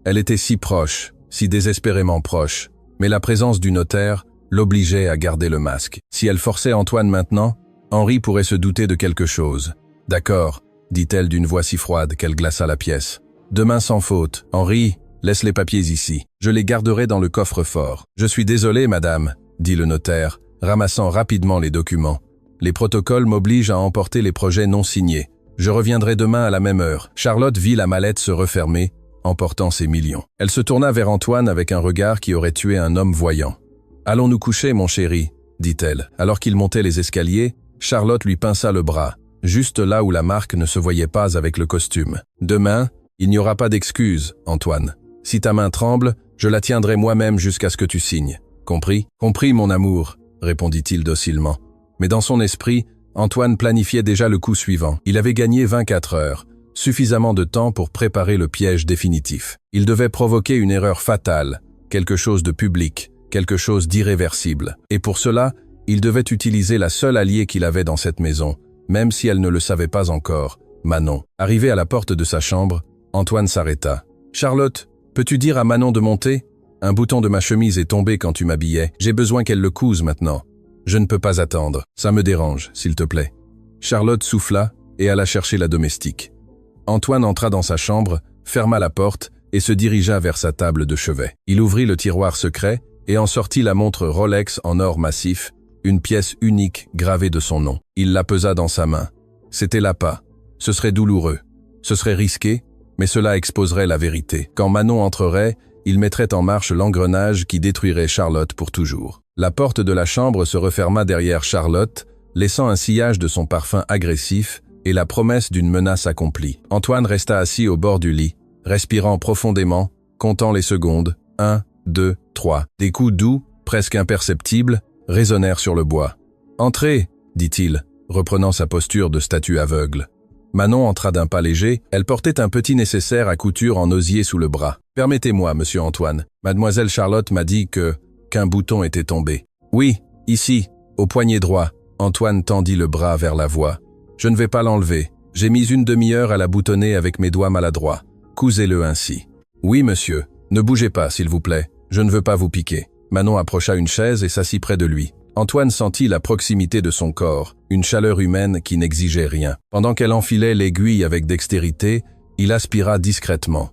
[SPEAKER 1] Elle était si proche, si désespérément proche, mais la présence du notaire l'obligeait à garder le masque. Si elle forçait Antoine maintenant, Henri pourrait se douter de quelque chose. « D'accord », dit-elle d'une voix si froide qu'elle glaça la pièce. « Demain sans faute. Henri, laisse les papiers ici. Je les garderai dans le coffre-fort. »« Je suis désolé, madame », dit le notaire, ramassant rapidement les documents. « Les protocoles m'obligent à emporter les projets non signés. Je reviendrai demain à la même heure. » Charlotte vit la mallette se refermer, emportant ses millions. Elle se tourna vers Antoine avec un regard qui aurait tué un homme voyant. « Allons nous coucher, mon chéri, » dit-elle. Alors qu'il montait les escaliers, Charlotte lui pinça le bras, juste là où la marque ne se voyait pas avec le costume. « Demain, il n'y aura pas d'excuse, Antoine. Si ta main tremble, je la tiendrai moi-même jusqu'à ce que tu signes. Compris ? » « Compris, mon amour, » répondit-il docilement. Mais dans son esprit, Antoine planifiait déjà le coup suivant. Il avait gagné 24 heures. Suffisamment de temps pour préparer le piège définitif. Il devait provoquer une erreur fatale, quelque chose de public, quelque chose d'irréversible. Et pour cela, il devait utiliser la seule alliée qu'il avait dans cette maison, même si elle ne le savait pas encore, Manon. Arrivé à la porte de sa chambre, Antoine s'arrêta. « Charlotte, peux-tu dire à Manon de monter ? Un bouton de ma chemise est tombé quand tu m'habillais. J'ai besoin qu'elle le couse maintenant. Je ne peux pas attendre. Ça me dérange, s'il te plaît. » Charlotte souffla et alla chercher la domestique. Antoine entra dans sa chambre, ferma la porte et se dirigea vers sa table de chevet. Il ouvrit le tiroir secret et en sortit la montre Rolex en or massif, une pièce unique gravée de son nom. Il la pesa dans sa main. C'était l'appât. Ce serait douloureux. Ce serait risqué, mais cela exposerait la vérité. Quand Manon entrerait, il mettrait en marche l'engrenage qui détruirait Charlotte pour toujours. La porte de la chambre se referma derrière Charlotte, laissant un sillage de son parfum agressif et la promesse d'une menace accomplie. Antoine resta assis au bord du lit, respirant profondément, comptant les secondes. 1, 2, 3. Des coups doux, presque imperceptibles, résonnèrent sur le bois. « Entrez !» dit-il, reprenant sa posture de statue aveugle. Manon entra d'un pas léger, elle portait un petit nécessaire à couture en osier sous le bras. « Permettez-moi, monsieur Antoine. Mademoiselle Charlotte m'a dit qu'un bouton était tombé. »« Oui, ici, au poignet droit. » Antoine tendit le bras vers la voix. « Je ne vais pas l'enlever. J'ai mis une demi-heure à la boutonner avec mes doigts maladroits. Cousez-le ainsi. »« Oui, monsieur. Ne bougez pas, s'il vous plaît. Je ne veux pas vous piquer. » Manon approcha une chaise et s'assit près de lui. Antoine sentit la proximité de son corps, une chaleur humaine qui n'exigeait rien. Pendant qu'elle enfilait l'aiguille avec dextérité, il aspira discrètement.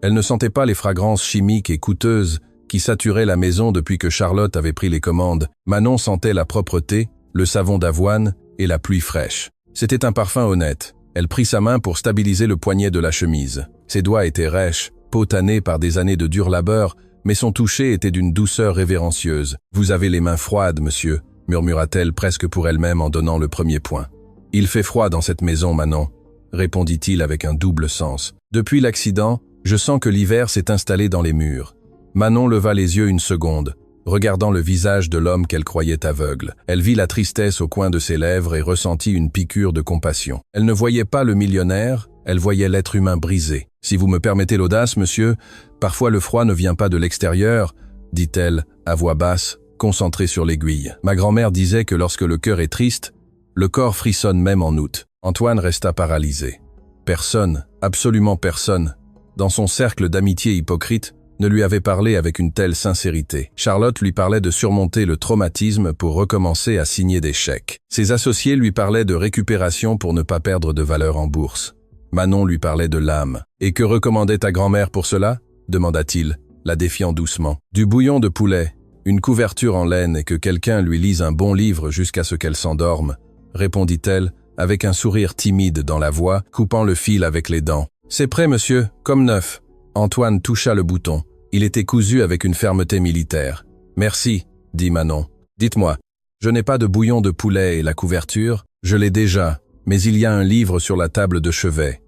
[SPEAKER 1] Elle ne sentait pas les fragrances chimiques et coûteuses qui saturaient la maison depuis que Charlotte avait pris les commandes. Manon sentait la propreté, le savon d'avoine et la pluie fraîche. C'était un parfum honnête. Elle prit sa main pour stabiliser le poignet de la chemise. Ses doigts étaient rêches, peau tannée par des années de dur labeur, mais son toucher était d'une douceur révérencieuse. « Vous avez les mains froides, monsieur », murmura-t-elle presque pour elle-même en donnant le premier point. « Il fait froid dans cette maison, Manon », répondit-il avec un double sens. « Depuis l'accident, je sens que l'hiver s'est installé dans les murs. » Manon leva les yeux une seconde, regardant le visage de l'homme qu'elle croyait aveugle. Elle vit la tristesse au coin de ses lèvres et ressentit une piqûre de compassion. Elle ne voyait pas le millionnaire, elle voyait l'être humain brisé. « Si vous me permettez l'audace, monsieur, parfois le froid ne vient pas de l'extérieur, » dit-elle, à voix basse, concentrée sur l'aiguille. « Ma grand-mère disait que lorsque le cœur est triste, le corps frissonne même en août. » Antoine resta paralysé. Personne, absolument personne, dans son cercle d'amitié hypocrite, ne lui avait parlé avec une telle sincérité. Charlotte lui parlait de surmonter le traumatisme pour recommencer à signer des chèques. Ses associés lui parlaient de récupération pour ne pas perdre de valeur en bourse. Manon lui parlait de l'âme. « Et que recommandait ta grand-mère pour cela ?» demanda-t-il, la défiant doucement. « Du bouillon de poulet, une couverture en laine et que quelqu'un lui lise un bon livre jusqu'à ce qu'elle s'endorme, » répondit-elle, avec un sourire timide dans la voix, coupant le fil avec les dents. « C'est prêt, monsieur, comme neuf. » Antoine toucha le bouton. Il était cousu avec une fermeté militaire. « Merci, » dit Manon. « Dites-moi, je n'ai pas de bouillon de poulet et la couverture, je l'ai déjà, mais il y a un livre sur la table de chevet.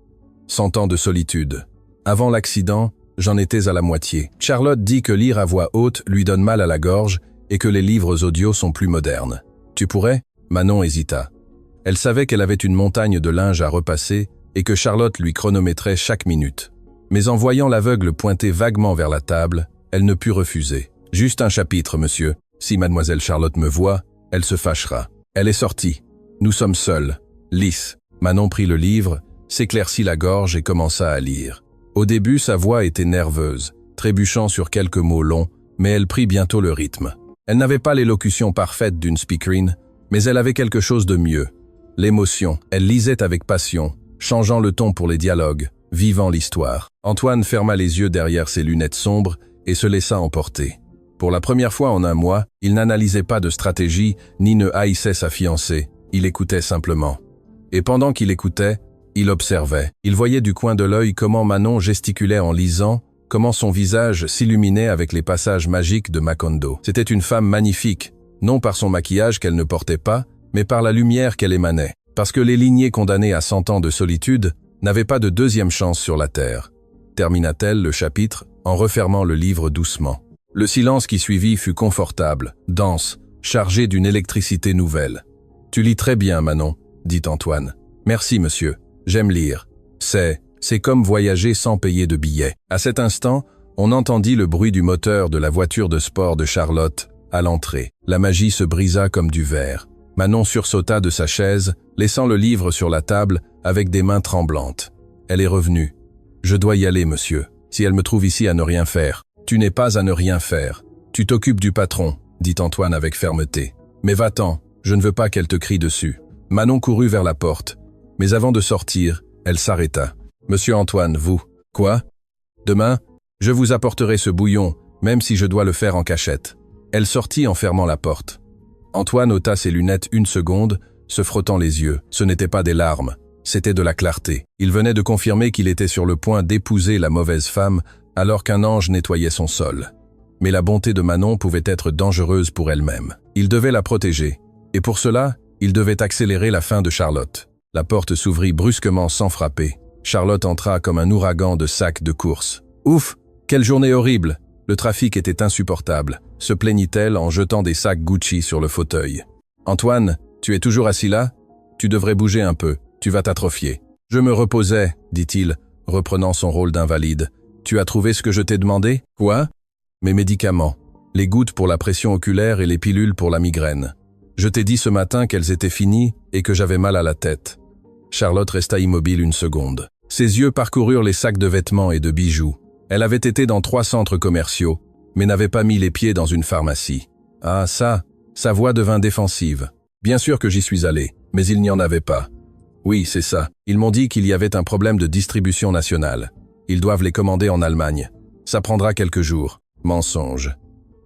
[SPEAKER 1] 100 ans de solitude. Avant l'accident, j'en étais à la moitié. Charlotte dit que lire à voix haute lui donne mal à la gorge et que les livres audio sont plus modernes. Tu pourrais ?» Manon hésita. Elle savait qu'elle avait une montagne de linge à repasser et que Charlotte lui chronométrait chaque minute. Mais en voyant l'aveugle pointer vaguement vers la table, elle ne put refuser. « Juste un chapitre, monsieur. Si mademoiselle Charlotte me voit, elle se fâchera. » Elle est sortie. Nous sommes seuls. Lisse. Manon prit le livre, s'éclaircit la gorge et commença à lire. Au début, sa voix était nerveuse, trébuchant sur quelques mots longs, mais elle prit bientôt le rythme. Elle n'avait pas l'élocution parfaite d'une speakerine, mais elle avait quelque chose de mieux. L'émotion. Elle lisait avec passion, changeant le ton pour les dialogues, vivant l'histoire. Antoine ferma les yeux derrière ses lunettes sombres et se laissa emporter. Pour la première fois en un mois, il n'analysait pas de stratégie ni ne haïssait sa fiancée, il écoutait simplement. Et pendant qu'il écoutait, il observait. Il voyait du coin de l'œil comment Manon gesticulait en lisant, comment son visage s'illuminait avec les passages magiques de Macondo. C'était une femme magnifique, non par son maquillage qu'elle ne portait pas, mais par la lumière qu'elle émanait. Parce que les lignées condamnées à 100 ans de solitude n'avaient pas de deuxième chance sur la terre. Termina-t-elle le chapitre en refermant le livre doucement. Le silence qui suivit fut confortable, dense, chargé d'une électricité nouvelle. « Tu lis très bien, Manon, » dit Antoine. « Merci, monsieur. J'aime lire. C'est comme voyager sans payer de billets. » À cet instant, on entendit le bruit du moteur de la voiture de sport de Charlotte à l'entrée. La magie se brisa comme du verre. Manon sursauta de sa chaise, laissant le livre sur la table avec des mains tremblantes. Elle est revenue. « Je dois y aller, monsieur. Si elle me trouve ici à ne rien faire. »« Tu n'es pas à ne rien faire. Tu t'occupes du patron, » dit Antoine avec fermeté. « Mais va-t'en, je ne veux pas qu'elle te crie dessus. » Manon courut vers la porte. Mais avant de sortir, elle s'arrêta. « Monsieur Antoine, vous. »« Quoi ? » ?»« Demain, je vous apporterai ce bouillon, même si je dois le faire en cachette. » Elle sortit en fermant la porte. Antoine ôta ses lunettes une seconde, se frottant les yeux. Ce n'était pas des larmes, c'était de la clarté. Il venait de confirmer qu'il était sur le point d'épouser la mauvaise femme alors qu'un ange nettoyait son sol. Mais la bonté de Manon pouvait être dangereuse pour elle-même. Il devait la protéger. Et pour cela, il devait accélérer la fin de Charlotte. La porte s'ouvrit brusquement sans frapper. Charlotte entra comme un ouragan de sacs de course. « Ouf, quelle journée horrible !» Le trafic était insupportable, se plaignit-elle en jetant des sacs Gucci sur le fauteuil. « Antoine, tu es toujours assis là ? Tu devrais bouger un peu, tu vas t'atrophier. »« Je me reposais, » dit-il, reprenant son rôle d'invalide. « Tu as trouvé ce que je t'ai demandé ? » ?»« Quoi ? » ?»« Mes médicaments, les gouttes pour la pression oculaire et les pilules pour la migraine. Je t'ai dit ce matin qu'elles étaient finies et que j'avais mal à la tête. » Charlotte resta immobile une seconde. Ses yeux parcoururent les sacs de vêtements et de bijoux. Elle avait été dans 3 centres commerciaux, mais n'avait pas mis les pieds dans une pharmacie. Ah ça, sa voix devint défensive. Bien sûr que j'y suis allé, mais il n'y en avait pas. Oui, c'est ça. Ils m'ont dit qu'il y avait un problème de distribution nationale. Ils doivent les commander en Allemagne. Ça prendra quelques jours. Mensonge.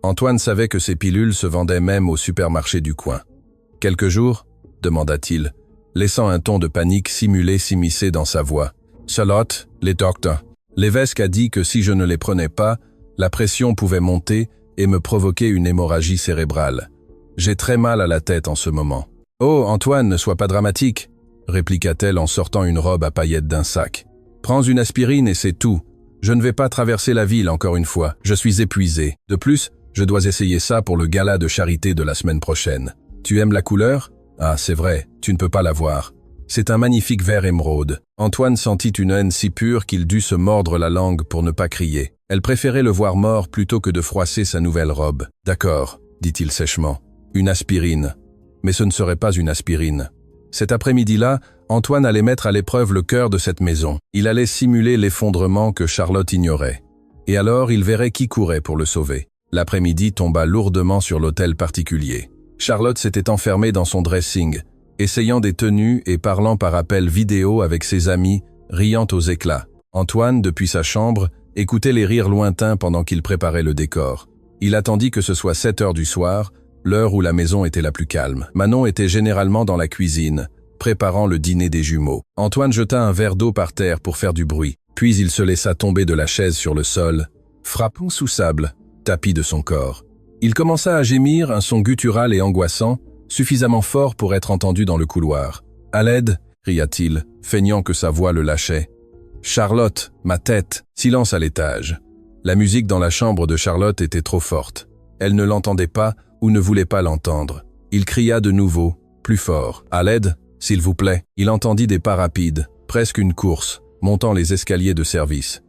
[SPEAKER 1] Antoine savait que ces pilules se vendaient même au supermarché du coin. « Quelques jours ?» demanda-t-il, laissant un ton de panique simulé s'immiscer dans sa voix. « Charlotte, les docteurs. L'évêque a dit que si je ne les prenais pas, la pression pouvait monter et me provoquer une hémorragie cérébrale. J'ai très mal à la tête en ce moment. »« Oh, Antoine, ne sois pas dramatique, » répliqua-t-elle en sortant une robe à paillettes d'un sac. « Prends une aspirine et c'est tout. Je ne vais pas traverser la ville encore une fois. Je suis épuisé. De plus, je dois essayer ça pour le gala de charité de la semaine prochaine. Tu aimes la couleur ? Ah, c'est vrai, tu ne peux pas la voir. C'est un magnifique vert émeraude. » Antoine sentit une haine si pure qu'il dut se mordre la langue pour ne pas crier. Elle préférait le voir mort plutôt que de froisser sa nouvelle robe. « D'accord, » dit-il sèchement. « Une aspirine. » Mais ce ne serait pas une aspirine. Cet après-midi-là, Antoine allait mettre à l'épreuve le cœur de cette maison. Il allait simuler l'effondrement que Charlotte ignorait. Et alors, il verrait qui courait pour le sauver. L'après-midi tomba lourdement sur l'hôtel particulier. Charlotte s'était enfermée dans son dressing, essayant des tenues et parlant par appel vidéo avec ses amis, riant aux éclats. Antoine, depuis sa chambre, écoutait les rires lointains pendant qu'il préparait le décor. Il attendit que ce soit 7 heures du soir, l'heure où la maison était la plus calme. Manon était généralement dans la cuisine, préparant le dîner des jumeaux. Antoine jeta un verre d'eau par terre pour faire du bruit, puis il se laissa tomber de la chaise sur le sol, frappant sous sable, tapis de son corps. Il commença à gémir, un son guttural et angoissant, suffisamment fort pour être entendu dans le couloir. « À l'aide !» cria-t-il, feignant que sa voix le lâchait. « Charlotte, ma tête !» Silence à l'étage. La musique dans la chambre de Charlotte était trop forte. Elle ne l'entendait pas ou ne voulait pas l'entendre. Il cria de nouveau, plus fort. « À l'aide, s'il vous plaît !» Il entendit des pas rapides, presque une course, montant les escaliers de service.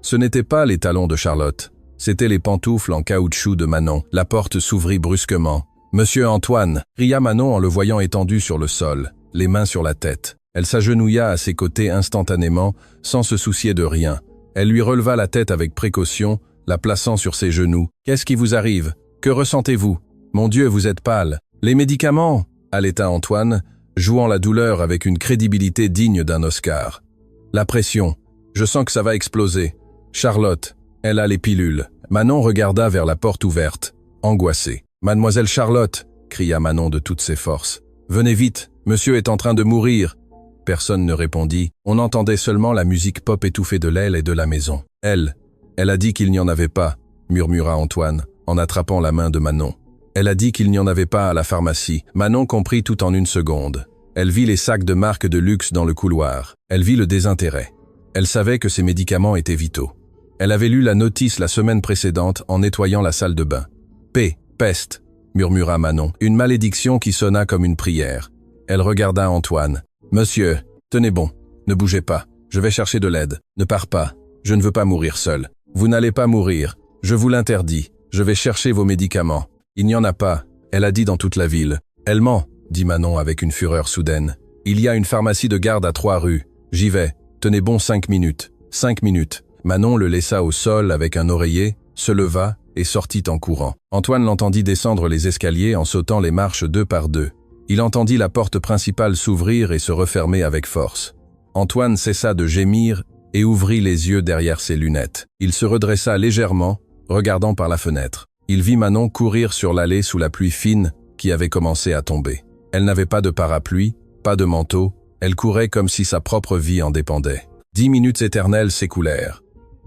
[SPEAKER 1] Ce n'étaient pas les talons de Charlotte. C'étaient les pantoufles en caoutchouc de Manon. La porte s'ouvrit brusquement. « Monsieur Antoine !» cria Manon en le voyant étendu sur le sol, les mains sur la tête. Elle s'agenouilla à ses côtés instantanément, sans se soucier de rien. Elle lui releva la tête avec précaution, la plaçant sur ses genoux. « Qu'est-ce qui vous arrive? Que ressentez-vous? Mon Dieu, vous êtes pâle. Les médicaments !» allaita Antoine, jouant la douleur avec une crédibilité digne d'un Oscar. « La pression. Je sens que ça va exploser. Charlotte. Elle a les pilules. » Manon regarda vers la porte ouverte, angoissée. « Mademoiselle Charlotte !» cria Manon de toutes ses forces. « Venez vite, monsieur est en train de mourir !» Personne ne répondit. On entendait seulement la musique pop étouffée de l'aile et de la maison. « Elle a dit qu'il n'y en avait pas !» murmura Antoine, en attrapant la main de Manon. « Elle a dit qu'il n'y en avait pas à la pharmacie. » Manon comprit tout en une seconde. Elle vit les sacs de marque de luxe dans le couloir. Elle vit le désintérêt. Elle savait que ces médicaments étaient vitaux. Elle avait lu la notice la semaine précédente en nettoyant la salle de bain. « Peste !» murmura Manon, une malédiction qui sonna comme une prière. Elle regarda Antoine. « Monsieur, tenez bon, ne bougez pas, je vais chercher de l'aide. Ne pars pas, je ne veux pas mourir seul. Vous n'allez pas mourir, je vous l'interdis, je vais chercher vos médicaments. Il n'y en a pas, elle a dit dans toute la ville. Elle ment, dit Manon avec une fureur soudaine. Il y a une pharmacie de garde à 3 rues, j'y vais, tenez bon 5 minutes. 5 minutes. Manon le laissa au sol avec un oreiller, se leva et sortit en courant. Antoine l'entendit descendre les escaliers en sautant les marches 2 par 2. Il entendit la porte principale s'ouvrir et se refermer avec force. Antoine cessa de gémir et ouvrit les yeux derrière ses lunettes. Il se redressa légèrement, regardant par la fenêtre. Il vit Manon courir sur l'allée sous la pluie fine qui avait commencé à tomber. Elle n'avait pas de parapluie, pas de manteau, elle courait comme si sa propre vie en dépendait. 10 minutes éternelles s'écoulèrent.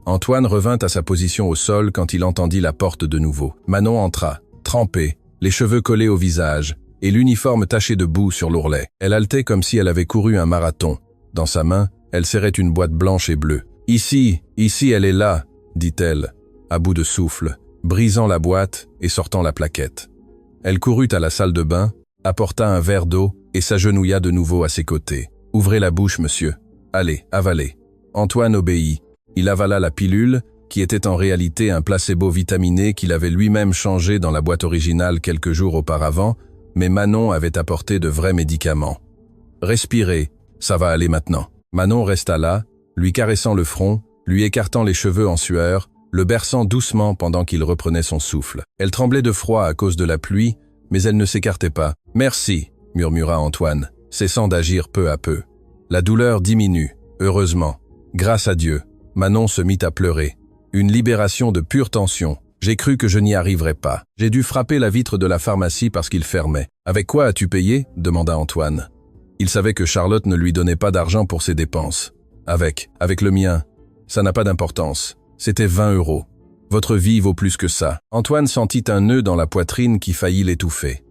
[SPEAKER 1] Antoine revint à sa position au sol quand il entendit la porte de nouveau. Manon entra, trempée, les cheveux collés au visage, et l'uniforme taché de boue sur l'ourlet. Elle haletait comme si elle avait couru un marathon. Dans sa main, elle serrait une boîte blanche et bleue. « Ici, elle est là !» dit-elle, à bout de souffle, brisant la boîte et sortant la plaquette. Elle courut à la salle de bain, apporta un verre d'eau et s'agenouilla de nouveau à ses côtés. « Ouvrez la bouche, monsieur. Allez, avalez. » Antoine obéit. Il avala la pilule, qui était en réalité un placebo vitaminé qu'il avait lui-même changé dans la boîte originale quelques jours auparavant, mais Manon avait apporté de vrais médicaments. « Respirez, ça va aller maintenant. » Manon resta là, lui caressant le front, lui écartant les cheveux en sueur, le berçant doucement pendant qu'il reprenait son souffle. Elle tremblait de froid à cause de la pluie, mais elle ne s'écartait pas. « Merci !» murmura Antoine, cessant d'agir peu à peu. La douleur diminue, heureusement. Grâce à Dieu. Manon se mit à pleurer. Une libération de pure tension. J'ai cru que je n'y arriverais pas. J'ai dû frapper la vitre de la pharmacie parce qu'il fermait. « Avec quoi as-tu payé ?» demanda Antoine. Il savait que Charlotte ne lui donnait pas d'argent pour ses dépenses. « Avec le mien. Ça n'a pas d'importance. C'était 20 €. Votre vie vaut plus que ça. » Antoine sentit un nœud dans la poitrine qui faillit l'étouffer.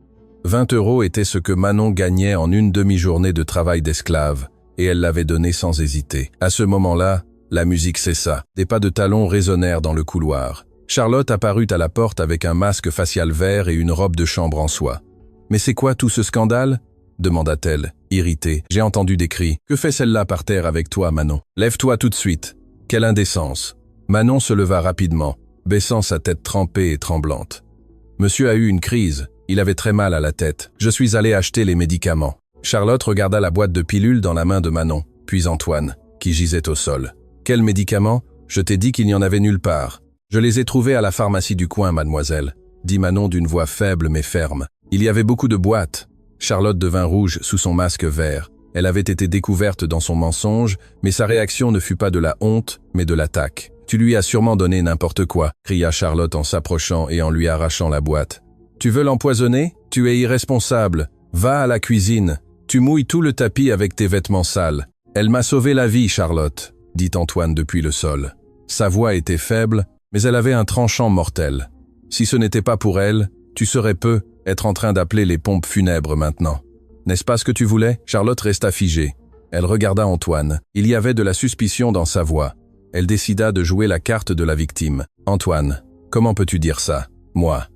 [SPEAKER 1] 20 € était ce que Manon gagnait en une demi-journée de travail d'esclave, et elle l'avait donné sans hésiter. À ce moment-là, la musique cessa. Des pas de talons résonnèrent dans le couloir. Charlotte apparut à la porte avec un masque facial vert et une robe de chambre en soie. « Mais c'est quoi tout ce scandale ?» demanda-t-elle, irritée. « J'ai entendu des cris. Que fait celle-là par terre avec toi, Manon? Lève-toi tout de suite. Quelle indécence !» Manon se leva rapidement, baissant sa tête trempée et tremblante. « Monsieur a eu une crise. Il avait très mal à la tête. Je suis allé acheter les médicaments. » Charlotte regarda la boîte de pilules dans la main de Manon, puis Antoine, qui gisait au sol. « Quels médicaments? Je t'ai dit qu'il n'y en avait nulle part. Je les ai trouvés à la pharmacie du coin, mademoiselle, dit Manon d'une voix faible mais ferme. Il y avait beaucoup de boîtes. Charlotte devint rouge sous son masque vert. Elle avait été découverte dans son mensonge, mais sa réaction ne fut pas de la honte, mais de l'attaque. « Tu lui as sûrement donné n'importe quoi », cria Charlotte en s'approchant et en lui arrachant la boîte. « Tu veux l'empoisonner? Tu es irresponsable. Va à la cuisine. Tu mouilles tout le tapis avec tes vêtements sales. »« Elle m'a sauvé la vie, Charlotte », dit Antoine depuis le sol. Sa voix était faible, mais elle avait un tranchant mortel. « Si ce n'était pas pour elle, tu saurais peu être en train d'appeler les pompes funèbres maintenant. N'est-ce pas ce que tu voulais ?» Charlotte resta figée. Elle regarda Antoine. Il y avait de la suspicion dans sa voix. Elle décida de jouer la carte de la victime. « Antoine, comment peux-tu dire ça? Moi.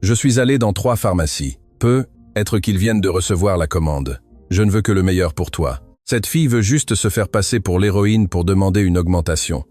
[SPEAKER 1] Je suis allé dans 3 pharmacies. Peut-être qu'ils viennent de recevoir la commande. Je ne veux que le meilleur pour toi. Cette fille veut juste se faire passer pour l'héroïne pour demander une augmentation.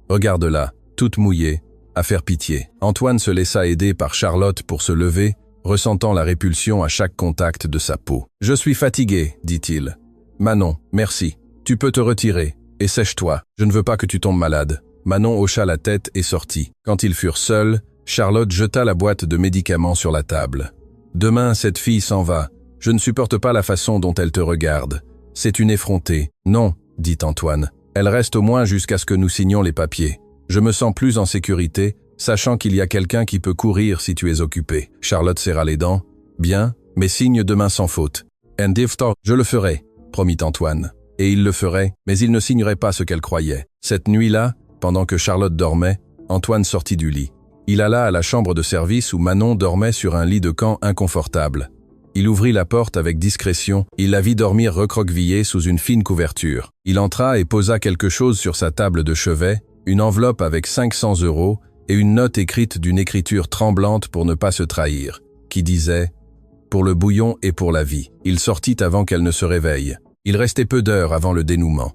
[SPEAKER 1] Regarde-la, toute mouillée, à faire pitié. » Antoine se laissa aider par Charlotte pour se lever, ressentant la répulsion à chaque contact de sa peau. « Je suis fatigué, dit-il. Manon, merci. Tu peux te retirer. Et sèche-toi, je ne veux pas que tu tombes malade. » Manon hocha la tête et sortit. Quand ils furent seuls, Charlotte jeta la boîte de médicaments sur la table. « Demain, cette fille s'en va. Je ne supporte pas la façon dont elle te regarde. C'est une effrontée. »« Non, dit Antoine. Elle reste au moins jusqu'à ce que nous signions les papiers. Je me sens plus en sécurité, sachant qu'il y a quelqu'un qui peut courir si tu es occupé. » Charlotte serra les dents. « Bien, mais signe demain sans faute. »« Je le ferai, » promit Antoine. Et il le ferait, mais il ne signerait pas ce qu'elle croyait. Cette nuit-là, pendant que Charlotte dormait, Antoine sortit du lit. Il alla à la chambre de service où Manon dormait sur un lit de camp inconfortable. Il ouvrit la porte avec discrétion, il la vit dormir recroquevillée sous une fine couverture. Il entra et posa quelque chose sur sa table de chevet, une enveloppe avec 500 € et une note écrite d'une écriture tremblante pour ne pas se trahir, qui disait « Pour le bouillon et pour la vie ». Il sortit avant qu'elle ne se réveille. Il restait peu d'heures avant le dénouement.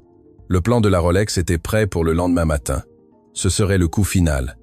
[SPEAKER 1] Le plan de la Rolex était prêt pour le lendemain matin. Ce serait le coup final.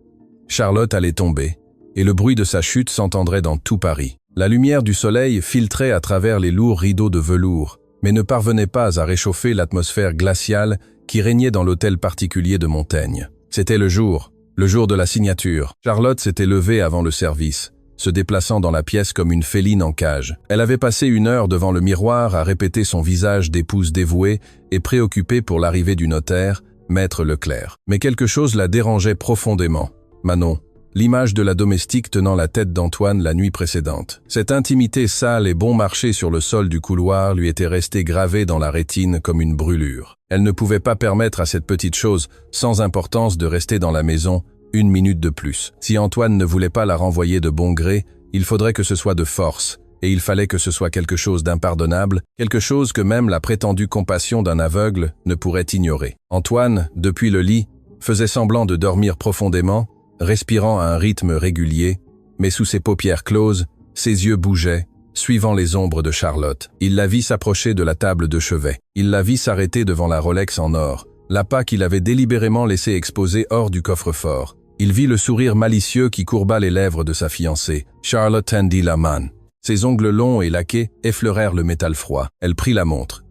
[SPEAKER 1] Charlotte allait tomber, et le bruit de sa chute s'entendrait dans tout Paris. La lumière du soleil filtrait à travers les lourds rideaux de velours, mais ne parvenait pas à réchauffer l'atmosphère glaciale qui régnait dans l'hôtel particulier de Montaigne. C'était le jour de la signature. Charlotte s'était levée avant le service, se déplaçant dans la pièce comme une féline en cage. Elle avait passé 1 heure devant le miroir à répéter son visage d'épouse dévouée et préoccupée pour l'arrivée du notaire, Maître Leclerc. Mais quelque chose la dérangeait profondément. Manon, l'image de la domestique tenant la tête d'Antoine la nuit précédente. Cette intimité sale et bon marché sur le sol du couloir lui était restée gravée dans la rétine comme une brûlure. Elle ne pouvait pas permettre à cette petite chose, sans importance, de rester dans la maison 1 minute de plus. Si Antoine ne voulait pas la renvoyer de bon gré, il faudrait que ce soit de force, et il fallait que ce soit quelque chose d'impardonnable, quelque chose que même la prétendue compassion d'un aveugle ne pourrait ignorer. Antoine, depuis le lit, faisait semblant de dormir profondément, respirant à un rythme régulier, mais sous ses paupières closes, ses yeux bougeaient, suivant les ombres de Charlotte. Il la vit s'approcher de la table de chevet. Il la vit s'arrêter devant la Rolex en or, l'appât qu'il avait délibérément laissé exposer hors du coffre-fort. Il vit le sourire malicieux qui courba les lèvres de sa fiancée. Charlotte tendit la main. Ses ongles longs et laqués effleurèrent le métal froid. Elle prit la montre.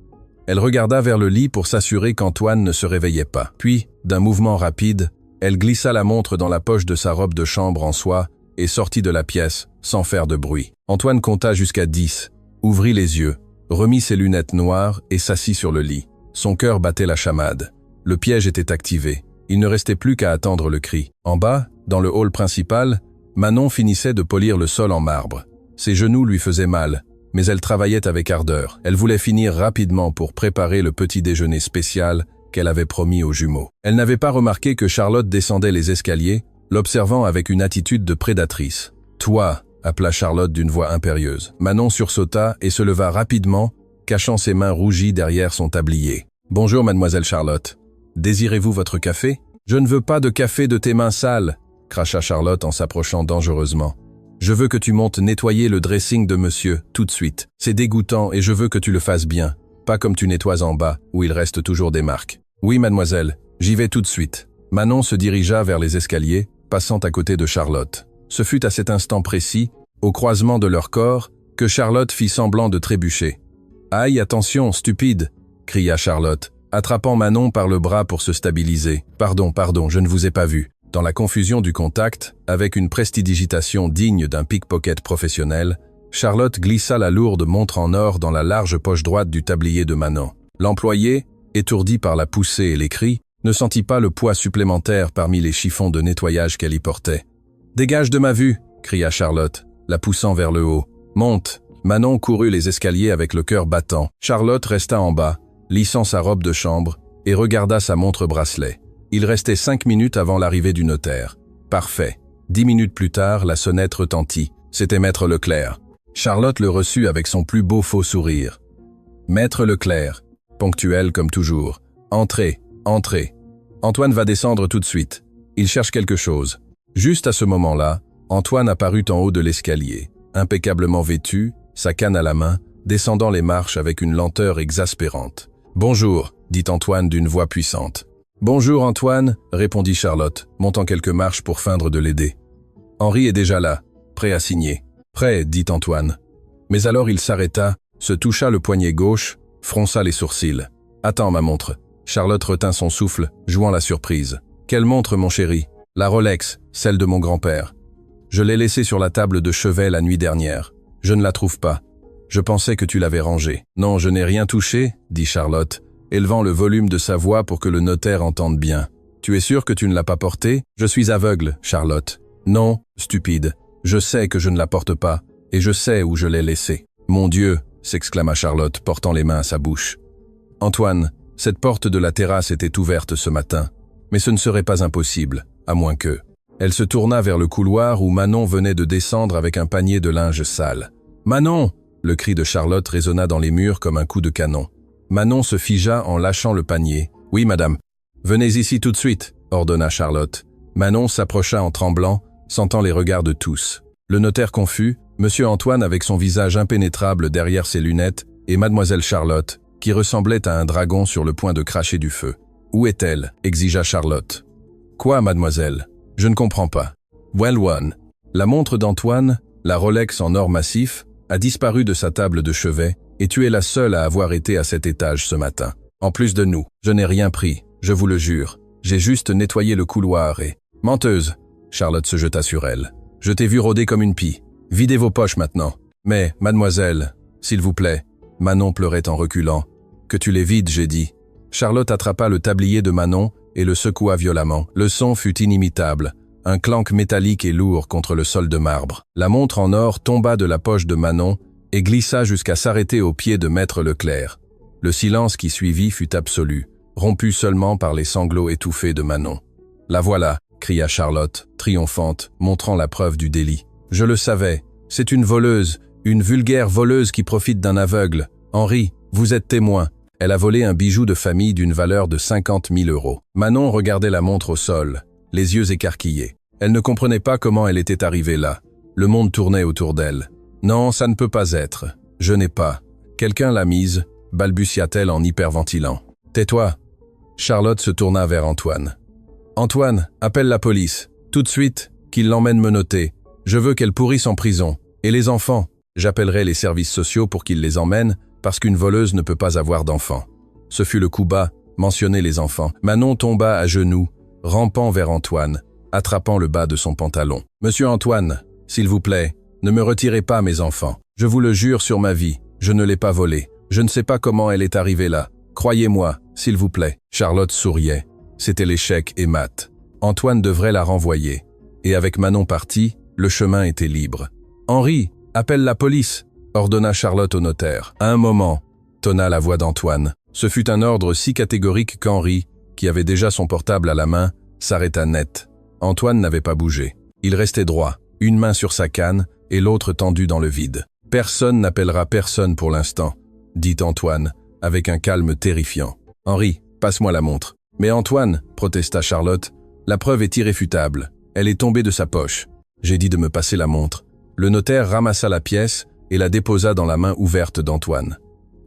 [SPEAKER 1] Elle regarda vers le lit pour s'assurer qu'Antoine ne se réveillait pas. Puis, d'un mouvement rapide, elle glissa la montre dans la poche de sa robe de chambre en soie et sortit de la pièce, sans faire de bruit. Antoine compta jusqu'à 10, ouvrit les yeux, remit ses lunettes noires et s'assit sur le lit. Son cœur battait la chamade. Le piège était activé. Il ne restait plus qu'à attendre le cri. En bas, dans le hall principal, Manon finissait de polir le sol en marbre. Ses genoux lui faisaient mal, mais elle travaillait avec ardeur. Elle voulait finir rapidement pour préparer le petit déjeuner spécial qu'elle avait promis aux jumeaux. Elle n'avait pas remarqué que Charlotte descendait les escaliers, l'observant avec une attitude de prédatrice. « Toi !» appela Charlotte d'une voix impérieuse. Manon sursauta et se leva rapidement, cachant ses mains rougies derrière son tablier. « Bonjour, mademoiselle Charlotte. Désirez-vous votre café ?»« Je ne veux pas de café de tes mains sales !» cracha Charlotte en s'approchant dangereusement. « Je veux que tu montes nettoyer le dressing de monsieur, tout de suite. C'est dégoûtant et je veux que tu le fasses bien, pas comme tu nettoies en bas, où il reste toujours des marques. »« Oui, mademoiselle, j'y vais tout de suite. » Manon se dirigea vers les escaliers, passant à côté de Charlotte. Ce fut à cet instant précis, au croisement de leurs corps, que Charlotte fit semblant de trébucher. Aïe, attention, stupide, cria Charlotte, attrapant Manon par le bras pour se stabiliser. Pardon, je ne vous ai pas vu. Dans la confusion du contact, avec une prestidigitation digne d'un pickpocket professionnel, Charlotte glissa la lourde montre en or dans la large poche droite du tablier de Manon. L'employé, étourdi par la poussée et les cris, ne sentit pas le poids supplémentaire parmi les chiffons de nettoyage qu'elle y portait. « Dégage de ma vue !» cria Charlotte, la poussant vers le haut. « Monte !» Manon courut les escaliers avec le cœur battant. Charlotte resta en bas, lissant sa robe de chambre, et regarda sa montre-bracelet. Il restait 5 minutes avant l'arrivée du notaire. Parfait. 10 minutes plus tard, la sonnette retentit. C'était Maître Leclerc. Charlotte le reçut avec son plus beau faux sourire. « Maître Leclerc, ponctuel comme toujours. Entrez, entrez. Antoine va descendre tout de suite. Il cherche quelque chose. » Juste à ce moment-là, Antoine apparut en haut de l'escalier, impeccablement vêtu, sa canne à la main, descendant les marches avec une lenteur exaspérante. « Bonjour, » dit Antoine d'une voix puissante. « Bonjour Antoine, » répondit Charlotte, montant quelques marches pour feindre de l'aider. Henri est déjà là, prêt à signer. « Prêt, » dit Antoine. Mais alors il s'arrêta, se toucha le poignet gauche, fronça les sourcils. « Attends ma montre. » Charlotte retint son souffle, jouant la surprise. « Quelle montre, mon chéri ?»« La Rolex, celle de mon grand-père. Je l'ai laissée sur la table de chevet la nuit dernière. Je ne la trouve pas. Je pensais que tu l'avais rangée. »« Non, je n'ai rien touché, » dit Charlotte, élevant le volume de sa voix pour que le notaire entende bien. « Tu es sûr que tu ne l'as pas portée ? Je suis aveugle, Charlotte. »« Non, stupide. Je sais que je ne la porte pas, et je sais où je l'ai laissée. »« Mon Dieu !» s'exclama Charlotte, portant les mains à sa bouche. « Antoine, cette porte de la terrasse était ouverte ce matin, mais ce ne serait pas impossible, à moins que... » Elle se tourna vers le couloir où Manon venait de descendre avec un panier de linge sale. « Manon !» Le cri de Charlotte résonna dans les murs comme un coup de canon. Manon se figea en lâchant le panier. « Oui, madame. »« Venez ici tout de suite, » ordonna Charlotte. Manon s'approcha en tremblant, sentant les regards de tous. Le notaire confus, Monsieur Antoine avec son visage impénétrable derrière ses lunettes, et Mademoiselle Charlotte, qui ressemblait à un dragon sur le point de cracher du feu. « Où est-elle » exigea Charlotte. « Quoi, mademoiselle ? Je ne comprends pas. »« Well one. » La montre d'Antoine, la Rolex en or massif, a disparu de sa table de chevet, et tu es la seule à avoir été à cet étage ce matin. En plus de nous, je n'ai rien pris, je vous le jure. J'ai juste nettoyé le couloir et... Menteuse ! Charlotte se jeta sur elle. Je t'ai vu rôder comme une pie. Videz vos poches maintenant. Mais, mademoiselle, s'il vous plaît, Manon pleurait en reculant. Que tu les vides, j'ai dit. Charlotte attrapa le tablier de Manon et le secoua violemment. Le son fut inimitable. Un clank métallique et lourd contre le sol de marbre. La montre en or tomba de la poche de Manon et glissa jusqu'à s'arrêter aux pieds de Maître Leclerc. Le silence qui suivit fut absolu, rompu seulement par les sanglots étouffés de Manon. « La voilà !» cria Charlotte, triomphante, montrant la preuve du délit. « Je le savais. C'est une voleuse, une vulgaire voleuse qui profite d'un aveugle. Henri, vous êtes témoin. Elle a volé un bijou de famille d'une valeur de 50 000 €. » Manon regardait la montre au sol, les yeux écarquillés. Elle ne comprenait pas comment elle était arrivée là. Le monde tournait autour d'elle. « Non, ça ne peut pas être. Je n'ai pas. Quelqu'un l'a mise, » balbutia-t-elle en hyperventilant. « Tais-toi !» Charlotte se tourna vers Antoine. « Antoine, appelle la police. Tout de suite, qu'il l'emmène menotter. Je veux qu'elle pourrisse en prison. Et les enfants, j'appellerai les services sociaux pour qu'ils les emmènent, parce qu'une voleuse ne peut pas avoir d'enfants. » Ce fut le coup bas, mentionner les enfants. Manon tomba à genoux, rampant vers Antoine, attrapant le bas de son pantalon. « Monsieur Antoine, s'il vous plaît, ne me retirez pas mes enfants. Je vous le jure sur ma vie, je ne l'ai pas volée. Je ne sais pas comment elle est arrivée là. Croyez-moi, s'il vous plaît. » Charlotte souriait. C'était l'échec et mat. Antoine devrait la renvoyer. Et avec Manon partie, le chemin était libre. « Henri, appelle la police !» ordonna Charlotte au notaire. « À un moment !» tonna la voix d'Antoine. Ce fut un ordre si catégorique qu'Henri, qui avait déjà son portable à la main, s'arrêta net. Antoine n'avait pas bougé. Il restait droit, une main sur sa canne et l'autre tendue dans le vide. « Personne n'appellera personne pour l'instant », dit Antoine, avec un calme terrifiant. « Henri, passe-moi la montre. » « Mais Antoine, » protesta Charlotte, « la preuve est irréfutable. Elle est tombée de sa poche. » J'ai dit de me passer la montre. Le notaire ramassa la pièce et la déposa dans la main ouverte d'Antoine.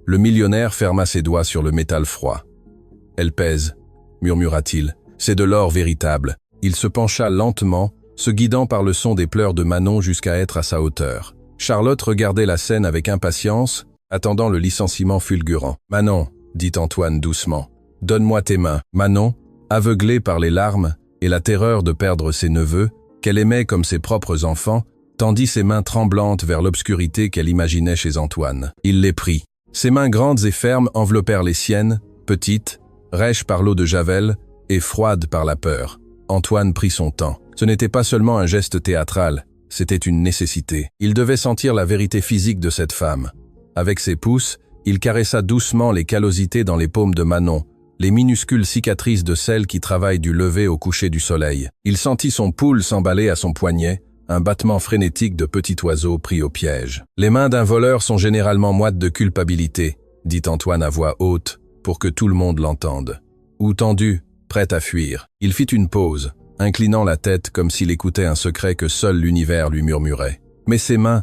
[SPEAKER 1] Le millionnaire ferma ses doigts sur le métal froid. « Elle pèse, » murmura-t-il. « C'est de l'or véritable. » Il se pencha lentement, se guidant par le son des pleurs de Manon jusqu'à être à sa hauteur. Charlotte regardait la scène avec impatience, attendant le licenciement fulgurant. « Manon, dit Antoine doucement, donne-moi tes mains. » Manon, aveuglée par les larmes et la terreur de perdre ses neveux, qu'elle aimait comme ses propres enfants, tendit ses mains tremblantes vers l'obscurité qu'elle imaginait chez Antoine. Il les prit. Ses mains grandes et fermes enveloppèrent les siennes, petites, rêches par l'eau de Javel et froides par la peur. Antoine prit son temps. Ce n'était pas seulement un geste théâtral, c'était une nécessité. Il devait sentir la vérité physique de cette femme. Avec ses pouces, il caressa doucement les callosités dans les paumes de Manon, les minuscules cicatrices de celle qui travaille du lever au coucher du soleil. Il sentit son pouls s'emballer à son poignet, un battement frénétique de petit oiseau pris au piège. « Les mains d'un voleur sont généralement moites de culpabilité, » dit Antoine à voix haute, pour que tout le monde l'entende. Ou tendu, prêt à fuir. Il fit une pause, inclinant la tête comme s'il écoutait un secret que seul l'univers lui murmurait. Mais ses mains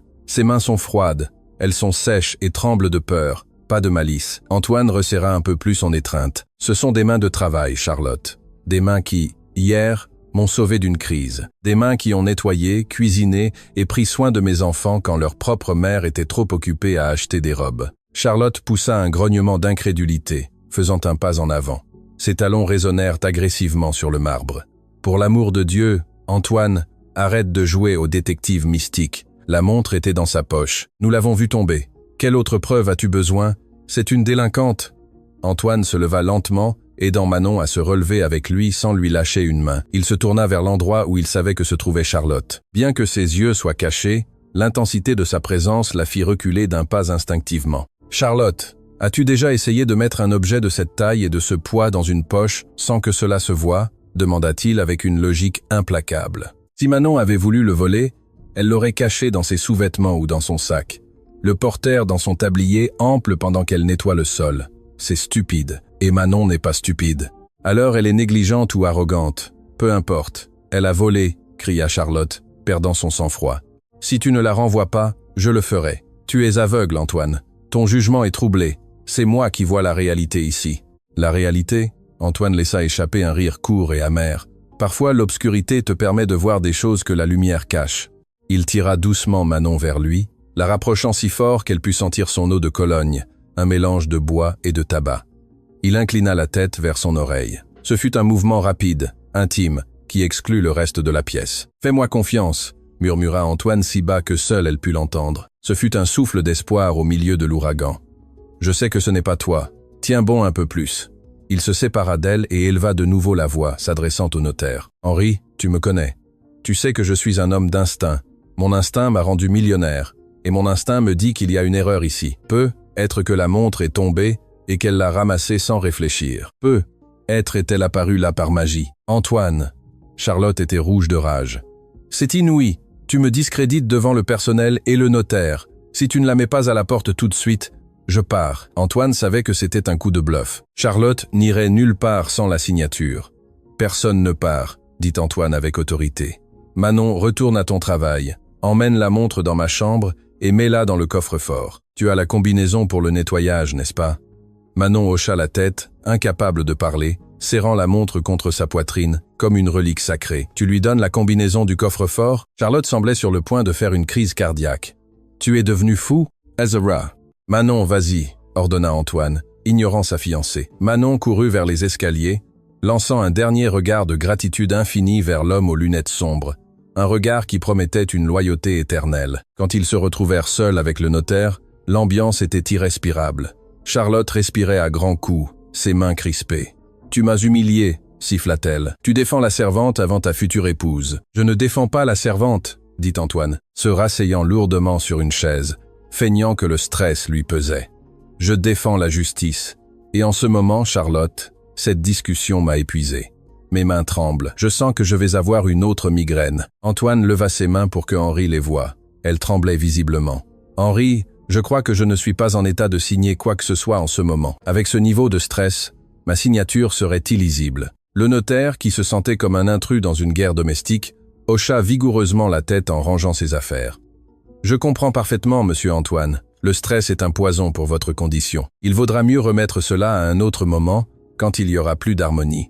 [SPEAKER 1] sont froides, elles sont sèches et tremblent de peur, pas de malice. Antoine resserra un peu plus son étreinte. Ce sont des mains de travail, Charlotte. Des mains qui, hier, m'ont sauvé d'une crise. Des mains qui ont nettoyé, cuisiné et pris soin de mes enfants quand leur propre mère était trop occupée à acheter des robes. Charlotte poussa un grognement d'incrédulité, faisant un pas en avant. Ses talons résonnèrent agressivement sur le marbre. Pour l'amour de Dieu, Antoine, arrête de jouer au détective mystique. La montre était dans sa poche. Nous l'avons vue tomber. Quelle autre preuve as-tu besoin? C'est une délinquante. Antoine se leva lentement, aidant Manon à se relever avec lui sans lui lâcher une main. Il se tourna vers l'endroit où il savait que se trouvait Charlotte. Bien que ses yeux soient cachés, l'intensité de sa présence la fit reculer d'un pas instinctivement. « Charlotte, as-tu déjà essayé de mettre un objet de cette taille et de ce poids dans une poche sans que cela se voie ?» demanda-t-il avec une logique implacable. Si Manon avait voulu le voler, elle l'aurait caché dans ses sous-vêtements ou dans son sac. Le portèrent dans son tablier ample pendant qu'elle nettoie le sol. C'est stupide. Et Manon n'est pas stupide. Alors elle est négligente ou arrogante. Peu importe. Elle a volé, cria Charlotte, perdant son sang-froid. Si tu ne la renvoies pas, je le ferai. Tu es aveugle, Antoine. Ton jugement est troublé. C'est moi qui vois la réalité ici. La réalité? Antoine laissa échapper un rire court et amer. Parfois, l'obscurité te permet de voir des choses que la lumière cache. Il tira doucement Manon vers lui, la rapprochant si fort qu'elle put sentir son eau de Cologne, un mélange de bois et de tabac. Il inclina la tête vers son oreille. Ce fut un mouvement rapide, intime, qui exclut le reste de la pièce. « Fais-moi confiance », murmura Antoine si bas que seule elle put l'entendre. Ce fut un souffle d'espoir au milieu de l'ouragan. « Je sais que ce n'est pas toi. Tiens bon un peu plus. » Il se sépara d'elle et éleva de nouveau la voix, s'adressant au notaire. « Henri, tu me connais. Tu sais que je suis un homme d'instinct. Mon instinct m'a rendu millionnaire, et mon instinct me dit qu'il y a une erreur ici. Peut être que la montre est tombée et qu'elle l'a ramassée sans réfléchir. Peut être est-elle apparue là par magie. Antoine. » Charlotte était rouge de rage. « C'est inouï. Tu me discrédites devant le personnel et le notaire. Si tu ne la mets pas à la porte tout de suite, je pars. » Antoine savait que c'était un coup de bluff. Charlotte n'irait nulle part sans la signature. « Personne ne part, » dit Antoine avec autorité. « Manon, retourne à ton travail. Emmène la montre dans ma chambre et mets-la dans le coffre-fort. Tu as la combinaison pour le nettoyage, n'est-ce pas ?» Manon hocha la tête, incapable de parler, serrant la montre contre sa poitrine, comme une relique sacrée. « Tu lui donnes la combinaison du coffre-fort ?» Charlotte semblait sur le point de faire une crise cardiaque. « Tu es devenu fou, Ezra ?» « Manon, vas-y, » ordonna Antoine, ignorant sa fiancée. Manon courut vers les escaliers, lançant un dernier regard de gratitude infinie vers l'homme aux lunettes sombres, un regard qui promettait une loyauté éternelle. Quand ils se retrouvèrent seuls avec le notaire, l'ambiance était irrespirable. Charlotte respirait à grands coups, ses mains crispées. « Tu m'as humilié, » siffla-t-elle. « Tu défends la servante avant ta future épouse. »« Je ne défends pas la servante, » dit Antoine, se rasseyant lourdement sur une chaise, feignant que le stress lui pesait. « Je défends la justice. Et en ce moment, Charlotte, cette discussion m'a épuisé. Mes mains tremblent. Je sens que je vais avoir une autre migraine. » Antoine leva ses mains pour que Henri les voie. Elles tremblaient visiblement. « Henri, je crois que je ne suis pas en état de signer quoi que ce soit en ce moment. Avec ce niveau de stress, ma signature serait illisible. » Le notaire, qui se sentait comme un intrus dans une guerre domestique, hocha vigoureusement la tête en rangeant ses affaires. « Je comprends parfaitement, monsieur Antoine. Le stress est un poison pour votre condition. Il vaudra mieux remettre cela à un autre moment, quand il y aura plus d'harmonie. »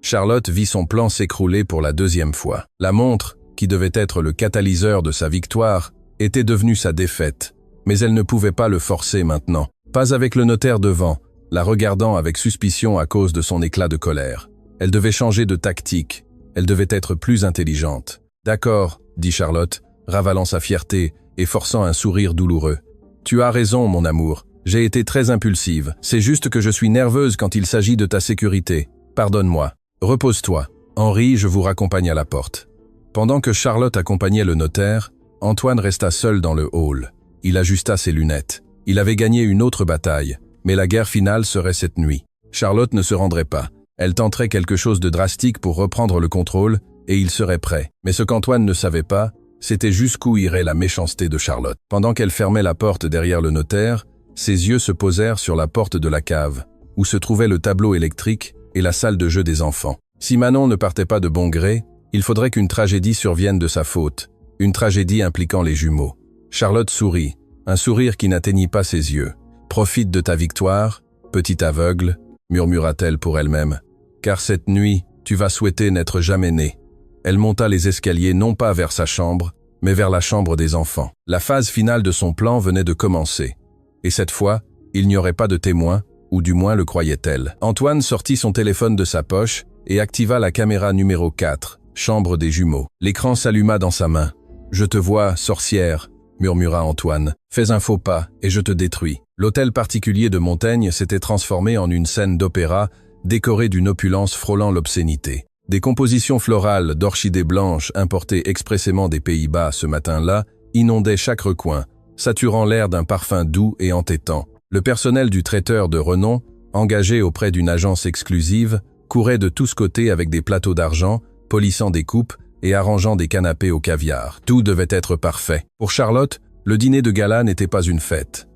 [SPEAKER 1] Charlotte vit son plan s'écrouler pour la deuxième fois. La montre, qui devait être le catalyseur de sa victoire, était devenue sa défaite, Mais elle ne pouvait pas le forcer maintenant. Pas avec le notaire devant, la regardant avec suspicion à cause de son éclat de colère. Elle devait changer de tactique. Elle devait être plus intelligente. « D'accord, » dit Charlotte, ravalant sa fierté et forçant un sourire douloureux. « Tu as raison, mon amour. J'ai été très impulsive. C'est juste que je suis nerveuse quand il s'agit de ta sécurité. Pardonne-moi. Repose-toi. Henri, je vous raccompagne à la porte. » Pendant que Charlotte accompagnait le notaire, Antoine resta seul dans le hall. Il ajusta ses lunettes. Il avait gagné une autre bataille, mais la guerre finale serait cette nuit. Charlotte ne se rendrait pas. Elle tenterait quelque chose de drastique pour reprendre le contrôle, et il serait prêt. Mais ce qu'Antoine ne savait pas, c'était jusqu'où irait la méchanceté de Charlotte. Pendant qu'elle fermait la porte derrière le notaire, ses yeux se posèrent sur la porte de la cave, où se trouvait le tableau électrique et la salle de jeu des enfants. Si Manon ne partait pas de bon gré, il faudrait qu'une tragédie survienne de sa faute, une tragédie impliquant les jumeaux. Charlotte sourit, un sourire qui n'atteignit pas ses yeux. « Profite de ta victoire, petit aveugle », murmura-t-elle pour elle-même, « car cette nuit, tu vas souhaiter n'être jamais né. » Elle monta les escaliers non pas vers sa chambre, mais vers la chambre des enfants. La phase finale de son plan venait de commencer. Et cette fois, il n'y aurait pas de témoin, ou du moins le croyait-elle. Antoine sortit son téléphone de sa poche et activa la caméra numéro 4, chambre des jumeaux. L'écran s'alluma dans sa main. « Je te vois, sorcière », murmura Antoine. « Fais un faux pas et je te détruis. » L'hôtel particulier de Montaigne s'était transformé en une scène d'opéra décorée d'une opulence frôlant l'obscénité. Des compositions florales d'orchidées blanches importées expressément des Pays-Bas ce matin-là inondaient chaque recoin, saturant l'air d'un parfum doux et entêtant. Le personnel du traiteur de renom, engagé auprès d'une agence exclusive, courait de tous côtés avec des plateaux d'argent, polissant des coupes et arrangeant des canapés au caviar. Tout devait être parfait. Pour Charlotte, le dîner de gala n'était pas une fête.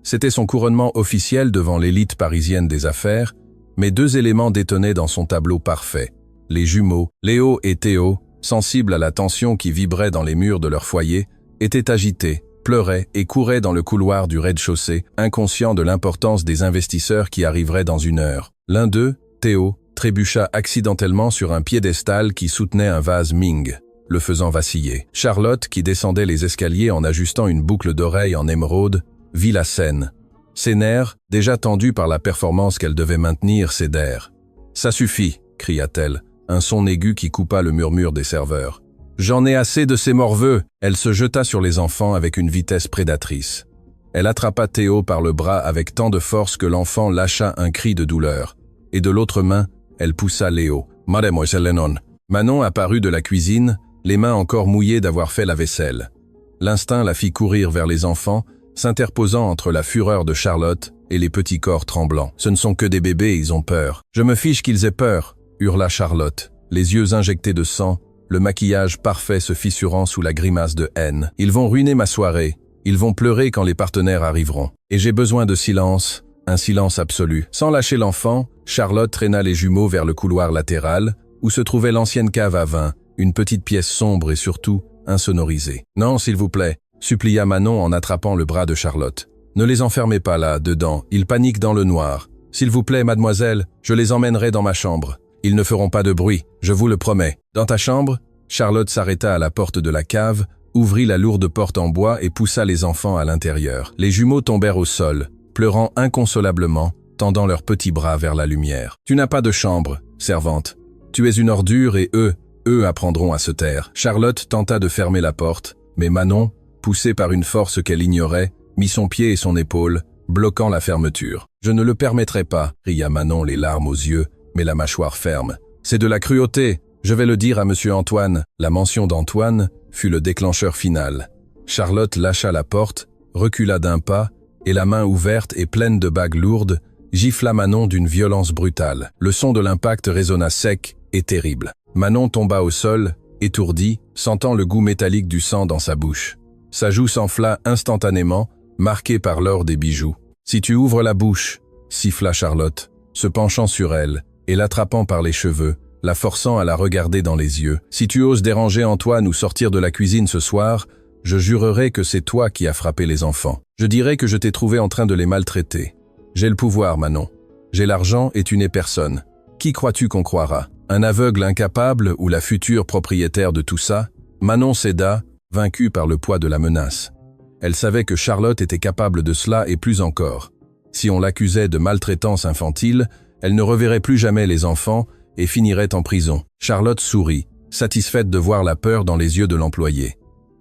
[SPEAKER 1] C'était son couronnement officiel devant l'élite parisienne des affaires, mais deux éléments détonnaient dans son tableau parfait. Les jumeaux, Léo et Théo, sensibles à la tension qui vibrait dans les murs de leur foyer, étaient agités, pleuraient et couraient dans le couloir du rez-de-chaussée, inconscients de l'importance des investisseurs qui arriveraient dans une heure. L'un d'eux, Théo, trébucha accidentellement sur un piédestal qui soutenait un vase Ming, le faisant vaciller. Charlotte, qui descendait les escaliers en ajustant une boucle d'oreille en émeraude, vit la scène. Ses nerfs, déjà tendus par la performance qu'elle devait maintenir, cédèrent. « Ça suffit !» cria-t-elle, un son aigu qui coupa le murmure des serveurs. « J'en ai assez de ces morveux !» Elle se jeta sur les enfants avec une vitesse prédatrice. Elle attrapa Théo par le bras avec tant de force que l'enfant lâcha un cri de douleur. Et de l'autre main, elle poussa Léo. « Mademoiselle Lennon !» Manon apparut de la cuisine, les mains encore mouillées d'avoir fait la vaisselle. L'instinct la fit courir vers les enfants, s'interposant entre la fureur de Charlotte et les petits corps tremblants. « Ce ne sont que des bébés, ils ont peur. »« Je me fiche qu'ils aient peur !» hurla Charlotte, les yeux injectés de sang, le maquillage parfait se fissurant sous la grimace de haine. « Ils vont ruiner ma soirée. Ils vont pleurer quand les partenaires arriveront. Et j'ai besoin de silence, un silence absolu. » Sans lâcher l'enfant, Charlotte traîna les jumeaux vers le couloir latéral, où se trouvait l'ancienne cave à vin, une petite pièce sombre et surtout insonorisée. « Non, s'il vous plaît », supplia Manon en attrapant le bras de Charlotte. « Ne les enfermez pas là, dedans, ils paniquent dans le noir. S'il vous plaît, mademoiselle, je les emmènerai dans ma chambre. Ils ne feront pas de bruit, je vous le promets. » Dans ta chambre, Charlotte s'arrêta à la porte de la cave, ouvrit la lourde porte en bois et poussa les enfants à l'intérieur. Les jumeaux tombèrent au sol, pleurant inconsolablement, tendant leurs petits bras vers la lumière. « Tu n'as pas de chambre, servante. Tu es une ordure et eux apprendront à se taire. » Charlotte tenta de fermer la porte, mais Manon, poussée par une force qu'elle ignorait, mit son pied et son épaule, bloquant la fermeture. « Je ne le permettrai pas, » ria Manon les larmes aux yeux, mais la mâchoire ferme. « C'est de la cruauté. Je vais le dire à monsieur Antoine. » La mention d'Antoine fut le déclencheur final. Charlotte lâcha la porte, recula d'un pas, et la main ouverte et pleine de bagues lourdes, gifla Manon d'une violence brutale. Le son de l'impact résonna sec et terrible. Manon tomba au sol, étourdie, sentant le goût métallique du sang dans sa bouche. Sa joue s'enfla instantanément, marquée par l'or des bijoux. « Si tu ouvres la bouche !» siffla Charlotte, se penchant sur elle et l'attrapant par les cheveux, la forçant à la regarder dans les yeux. « Si tu oses déranger Antoine ou sortir de la cuisine ce soir, je jurerai que c'est toi qui as frappé les enfants. Je dirai que je t'ai trouvé en train de les maltraiter. J'ai le pouvoir, Manon. J'ai l'argent et tu n'es personne. Qui crois-tu qu'on croira? Un aveugle incapable ou la future propriétaire de tout ça ?» Manon céda, vaincue par le poids de la menace. Elle savait que Charlotte était capable de cela et plus encore. Si on l'accusait de maltraitance infantile, elle ne reverrait plus jamais les enfants et finirait en prison. Charlotte sourit, satisfaite de voir la peur dans les yeux de l'employé.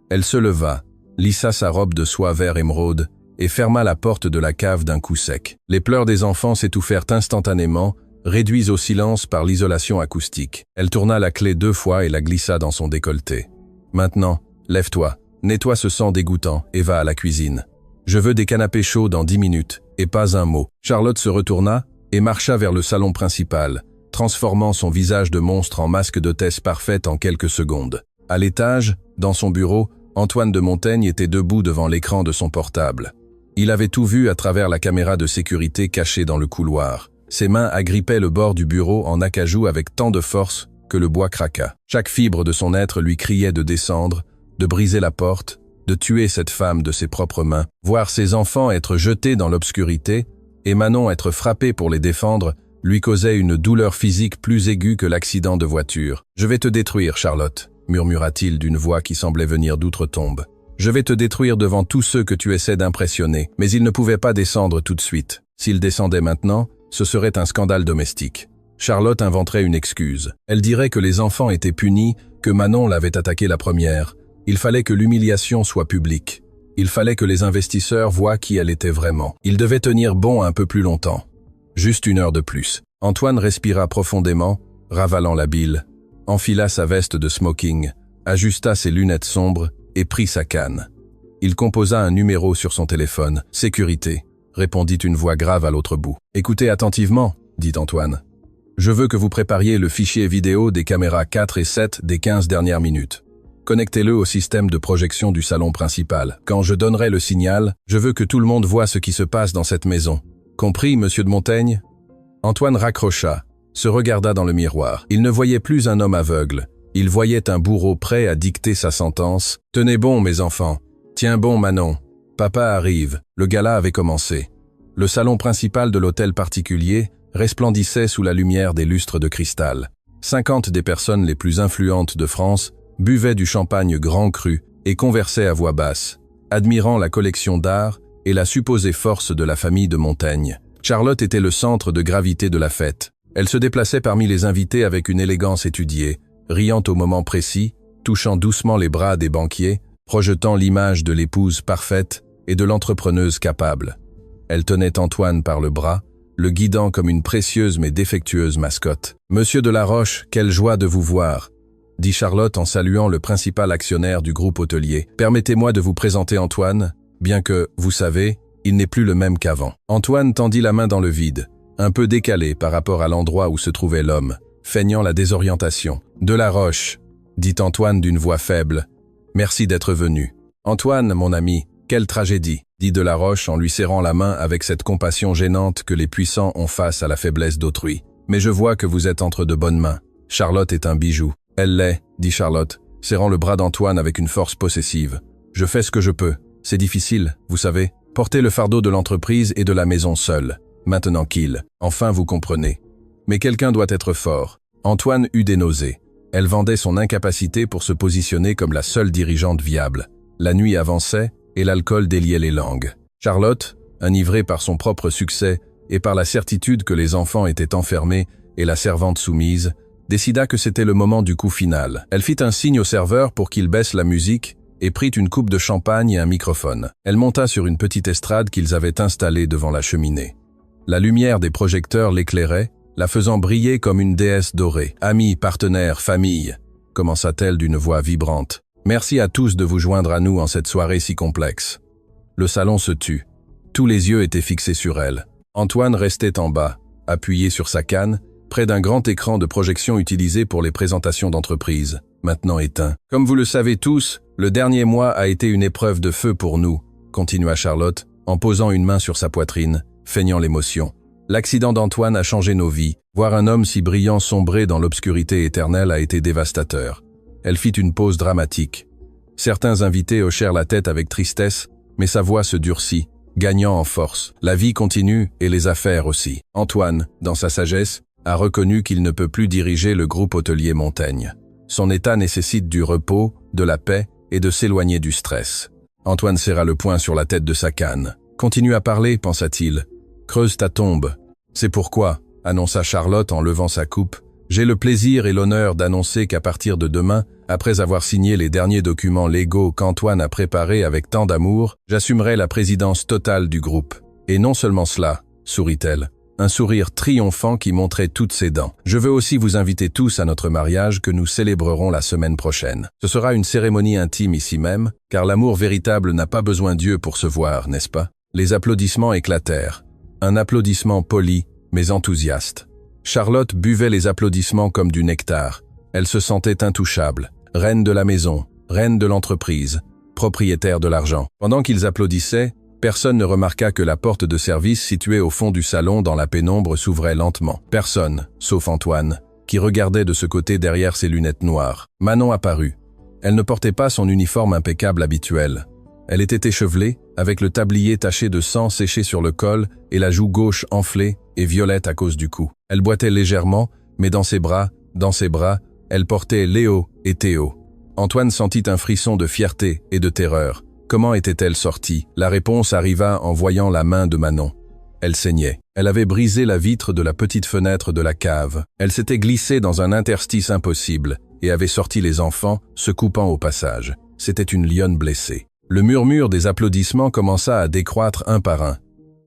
[SPEAKER 1] Elle se leva, lissa sa robe de soie vert émeraude et ferma la porte de la cave d'un coup sec. Les pleurs des enfants s'étouffèrent instantanément, réduits au silence par l'isolation acoustique. Elle tourna la clé 2 fois et la glissa dans son décolleté. « Maintenant, lève-toi, nettoie ce sang dégoûtant et va à la cuisine. Je veux des canapés chauds dans 10 minutes, et pas un mot. » Charlotte se retourna et marcha vers le salon principal, transformant son visage de monstre en masque d'hôtesse parfaite en quelques secondes. À l'étage, dans son bureau, Antoine de Montaigne était debout devant l'écran de son portable. Il avait tout vu à travers la caméra de sécurité cachée dans le couloir. Ses mains agrippaient le bord du bureau en acajou avec tant de force que le bois craqua. Chaque fibre de son être lui criait de descendre, de briser la porte, de tuer cette femme de ses propres mains. Voir ses enfants être jetés dans l'obscurité et Manon être frappée pour les défendre lui causait une douleur physique plus aiguë que l'accident de voiture. « Je vais te détruire, Charlotte », murmura-t-il d'une voix qui semblait venir d'outre-tombe. « Je vais te détruire devant tous ceux que tu essaies d'impressionner. » Mais il ne pouvait pas descendre tout de suite. S'il descendait maintenant, ce serait un scandale domestique. Charlotte inventerait une excuse. Elle dirait que les enfants étaient punis, que Manon l'avait attaqué la première. Il fallait que l'humiliation soit publique. Il fallait que les investisseurs voient qui elle était vraiment. Il devait tenir bon un peu plus longtemps. Juste 1 heure de plus. Antoine respira profondément, ravalant la bile, enfila sa veste de smoking, ajusta ses lunettes sombres et prit sa canne. Il composa un numéro sur son téléphone. « Sécurité », répondit une voix grave à l'autre bout. « Écoutez attentivement », dit Antoine. « Je veux que vous prépariez le fichier vidéo des caméras 4 et 7 des 15 dernières minutes. Connectez-le au système de projection du salon principal. Quand je donnerai le signal, je veux que tout le monde voie ce qui se passe dans cette maison. Compris, monsieur de Montaigne ?» Antoine raccrocha, se regarda dans le miroir. Il ne voyait plus un homme aveugle. Il voyait un bourreau prêt à dicter sa sentence. « Tenez bon, mes enfants. Tiens bon, Manon. Papa arrive. » Le gala avait commencé. Le salon principal de l'hôtel particulier resplendissait sous la lumière des lustres de cristal. 50 des personnes les plus influentes de France buvaient du champagne grand cru et conversaient à voix basse, admirant la collection d'art et la supposée force de la famille de Montaigne. Charlotte était le centre de gravité de la fête. Elle se déplaçait parmi les invités avec une élégance étudiée, riant au moment précis, touchant doucement les bras des banquiers, projetant l'image de l'épouse parfaite et de l'entrepreneuse capable. Elle tenait Antoine par le bras, le guidant comme une précieuse mais défectueuse mascotte. « Monsieur de la Roche, quelle joie de vous voir !» dit Charlotte en saluant le principal actionnaire du groupe hôtelier. « Permettez-moi de vous présenter Antoine, bien que, vous savez, il n'est plus le même qu'avant. » Antoine tendit la main dans le vide, un peu décalé par rapport à l'endroit où se trouvait l'homme, feignant la désorientation. « De la Roche, » dit Antoine d'une voix faible. « Merci d'être venu. »« Antoine, mon ami, quelle tragédie !» dit de la Roche en lui serrant la main avec cette compassion gênante que les puissants ont face à la faiblesse d'autrui. « Mais je vois que vous êtes entre de bonnes mains. Charlotte est un bijou. »« Elle l'est, » dit Charlotte, serrant le bras d'Antoine avec une force possessive. « Je fais ce que je peux. C'est difficile, vous savez. Porter le fardeau de l'entreprise et de la maison seul. Maintenant qu'il. Enfin, vous comprenez. Mais quelqu'un doit être fort. » Antoine eut des nausées. Elle vendait son incapacité pour se positionner comme la seule dirigeante viable. La nuit avançait et l'alcool déliait les langues. Charlotte, enivrée par son propre succès et par la certitude que les enfants étaient enfermés et la servante soumise, décida que c'était le moment du coup final. Elle fit un signe au serveur pour qu'il baisse la musique et prit une coupe de champagne et un microphone. Elle monta sur une petite estrade qu'ils avaient installée devant la cheminée. La lumière des projecteurs l'éclairait, la faisant briller comme une déesse dorée. « Amis, partenaires, famille », commença-t-elle d'une voix vibrante. « Merci à tous de vous joindre à nous en cette soirée si complexe. » Le salon se tut. Tous les yeux étaient fixés sur elle. Antoine restait en bas, appuyé sur sa canne, près d'un grand écran de projection utilisé pour les présentations d'entreprise, maintenant éteint. « Comme vous le savez tous, le dernier mois a été une épreuve de feu pour nous, » continua Charlotte, en posant une main sur sa poitrine, feignant l'émotion. « L'accident d'Antoine a changé nos vies. Voir un homme si brillant sombrer dans l'obscurité éternelle a été dévastateur. » Elle fit une pause dramatique. Certains invités hochèrent la tête avec tristesse, mais sa voix se durcit, gagnant en force. La vie continue et les affaires aussi. Antoine, dans sa sagesse, a reconnu qu'il ne peut plus diriger le groupe hôtelier Montaigne. Son état nécessite du repos, de la paix et de s'éloigner du stress. Antoine serra le poing sur la tête de sa canne. « Continue à parler, pensa-t-il. Creuse ta tombe. C'est pourquoi, annonça Charlotte en levant sa coupe, j'ai le plaisir et l'honneur d'annoncer qu'à partir de demain, après avoir signé les derniers documents légaux qu'Antoine a préparés avec tant d'amour, j'assumerai la présidence totale du groupe. Et non seulement cela, sourit-elle, un sourire triomphant qui montrait toutes ses dents. Je veux aussi vous inviter tous à notre mariage que nous célébrerons la semaine prochaine. Ce sera une cérémonie intime ici même, car l'amour véritable n'a pas besoin d'yeux pour se voir, n'est-ce pas? Les applaudissements éclatèrent. Un applaudissement poli, mais enthousiaste. Charlotte buvait les applaudissements comme du nectar. Elle se sentait intouchable, reine de la maison, reine de l'entreprise, propriétaire de l'argent. Pendant qu'ils applaudissaient, personne ne remarqua que la porte de service située au fond du salon dans la pénombre s'ouvrait lentement. Personne, sauf Antoine, qui regardait de ce côté derrière ses lunettes noires. Manon apparut. Elle ne portait pas son uniforme impeccable habituel. Elle était échevelée, avec le tablier taché de sang séché sur le col et la joue gauche enflée et violette à cause du cou. Elle boitait légèrement, mais dans ses bras, elle portait Léo et Théo. Antoine sentit un frisson de fierté et de terreur. Comment était-elle sortie? La réponse arriva en voyant la main de Manon. Elle saignait. Elle avait brisé la vitre de la petite fenêtre de la cave. Elle s'était glissée dans un interstice impossible et avait sorti les enfants, se coupant au passage. C'était une lionne blessée. Le murmure des applaudissements commença à décroître un par un.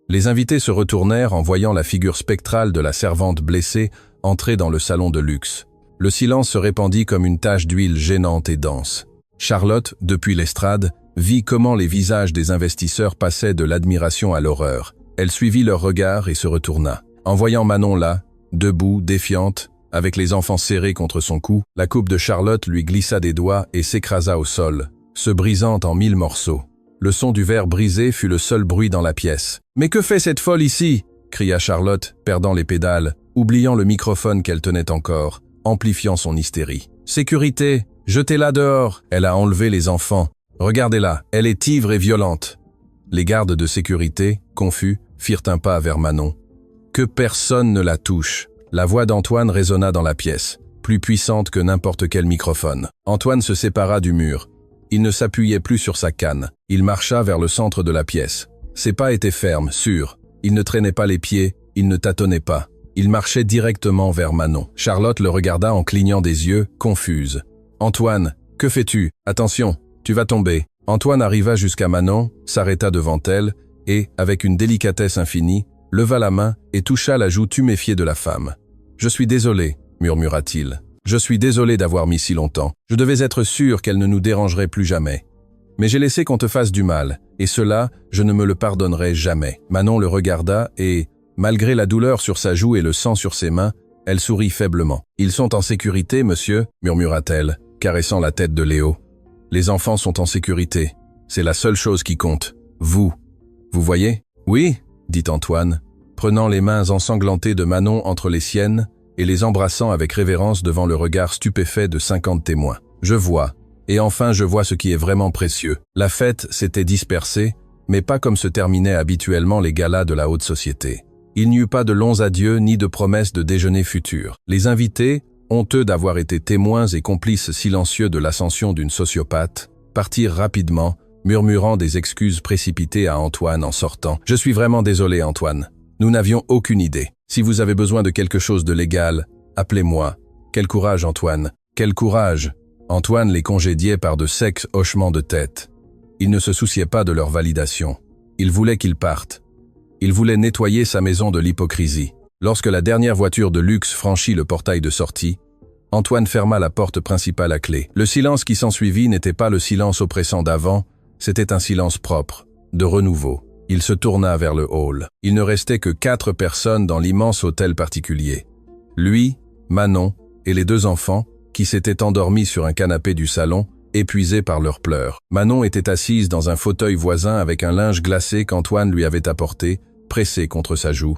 [SPEAKER 1] Les invités se retournèrent en voyant la figure spectrale de la servante blessée entrer dans le salon de luxe. Le silence se répandit comme une tache d'huile gênante et dense. Charlotte, depuis l'estrade, vit comment les visages des investisseurs passaient de l'admiration à l'horreur. Elle suivit leurs regards et se retourna. En voyant Manon là, debout, défiante, avec les enfants serrés contre son cou, la coupe de Charlotte lui glissa des doigts et s'écrasa au sol, se brisant en 1000 morceaux. Le son du verre brisé fut le seul bruit dans la pièce. « Mais que fait cette folle ici » cria Charlotte, perdant les pédales, oubliant le microphone qu'elle tenait encore, amplifiant son hystérie. « Sécurité, jetez-la dehors !» Elle a enlevé les enfants. « Regardez-la, elle est ivre et violente !» Les gardes de sécurité, confus, firent un pas vers Manon. Que personne ne la touche. La voix d'Antoine résonna dans la pièce, plus puissante que n'importe quel microphone. Antoine se sépara du mur. Il ne s'appuyait plus sur sa canne. Il marcha vers le centre de la pièce. Ses pas étaient fermes, sûrs. Il ne traînait pas les pieds, il ne tâtonnait pas. Il marchait directement vers Manon. Charlotte le regarda en clignant des yeux, confuse. « Antoine, que fais-tu? Attention, tu vas tomber. » Antoine arriva jusqu'à Manon, s'arrêta devant elle et, avec une délicatesse infinie, leva la main et toucha la joue tuméfiée de la femme. « Je suis désolé, » murmura-t-il. « Je suis désolé d'avoir mis si longtemps. Je devais être sûr qu'elle ne nous dérangerait plus jamais. Mais j'ai laissé qu'on te fasse du mal, et cela, je ne me le pardonnerai jamais. » Manon le regarda et, malgré la douleur sur sa joue et le sang sur ses mains, elle sourit faiblement. « Ils sont en sécurité, monsieur » murmura-t-elle, caressant la tête de Léo. « Les enfants sont en sécurité. C'est la seule chose qui compte. Vous voyez ?»« Oui » dit Antoine, prenant les mains ensanglantées de Manon entre les siennes et les embrassant avec révérence devant le regard stupéfait de 50 témoins. « Je vois. Et enfin je vois ce qui est vraiment précieux. La fête s'était dispersée, mais pas comme se terminaient habituellement les galas de la haute société. Il n'y eut pas de longs adieux ni de promesses de déjeuner futur. Les invités, honteux d'avoir été témoins et complices silencieux de l'ascension d'une sociopathe, partirent rapidement, murmurant des excuses précipitées à Antoine en sortant. « Je suis vraiment désolé, Antoine. Nous n'avions aucune idée. Si vous avez besoin de quelque chose de légal, appelez-moi. Quel courage, Antoine. Quel courage !» Antoine les congédiait par de secs hochements de tête. Il ne se souciait pas de leur validation. Il voulait qu'ils partent. Il voulait nettoyer sa maison de l'hypocrisie. Lorsque la dernière voiture de luxe franchit le portail de sortie, Antoine ferma la porte principale à clé. Le silence qui s'ensuivit n'était pas le silence oppressant d'avant, c'était un silence propre, de renouveau. Il se tourna vers le hall. Il ne restait que 4 personnes dans l'immense hôtel particulier. Lui, Manon et les 2 enfants, qui s'étaient endormis sur un canapé du salon, épuisés par leurs pleurs. Manon était assise dans un fauteuil voisin avec un linge glacé qu'Antoine lui avait apporté, pressé contre sa joue.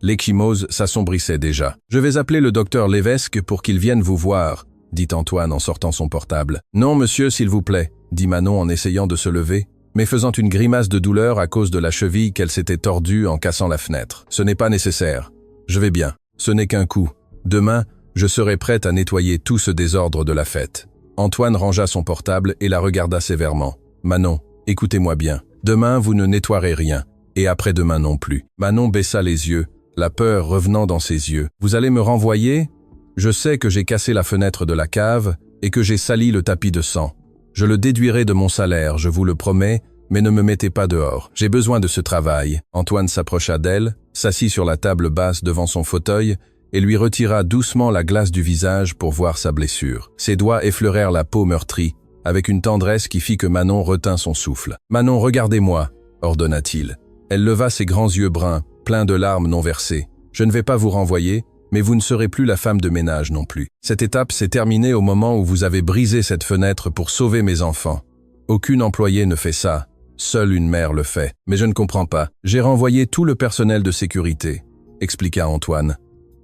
[SPEAKER 1] L'ecchymose s'assombrissait déjà. « Je vais appeler le docteur Lévesque pour qu'il vienne vous voir », dit Antoine en sortant son portable. « Non, monsieur, s'il vous plaît », dit Manon en essayant de se lever, mais faisant une grimace de douleur à cause de la cheville qu'elle s'était tordue en cassant la fenêtre. « Ce n'est pas nécessaire. Je vais bien. Ce n'est qu'un coup. Demain, je serai prête à nettoyer tout ce désordre de la fête. » Antoine rangea son portable et la regarda sévèrement. « Manon, Écoutez-moi bien. Demain, vous ne nettoierez rien. Et après-demain non plus. Manon baissa les yeux, la peur revenant dans ses yeux. Vous allez me renvoyer? Je sais que j'ai cassé la fenêtre de la cave et que j'ai sali le tapis de sang. Je le déduirai de mon salaire, je vous le promets, mais ne me mettez pas dehors. J'ai besoin de ce travail. Antoine s'approcha d'elle, s'assit sur la table basse devant son fauteuil et lui retira doucement la glace du visage pour voir sa blessure. Ses doigts effleurèrent la peau meurtrie, avec une tendresse qui fit que Manon retint son souffle. « Manon, regardez-moi » ordonna-t-il. Elle leva ses grands yeux bruns, pleins de larmes non versées. « Je ne vais pas vous renvoyer, mais vous ne serez plus la femme de ménage non plus. Cette étape s'est terminée au moment où vous avez brisé cette fenêtre pour sauver mes enfants. Aucune employée ne fait ça. Seule une mère le fait. Mais je ne comprends pas. J'ai renvoyé tout le personnel de sécurité, expliqua Antoine.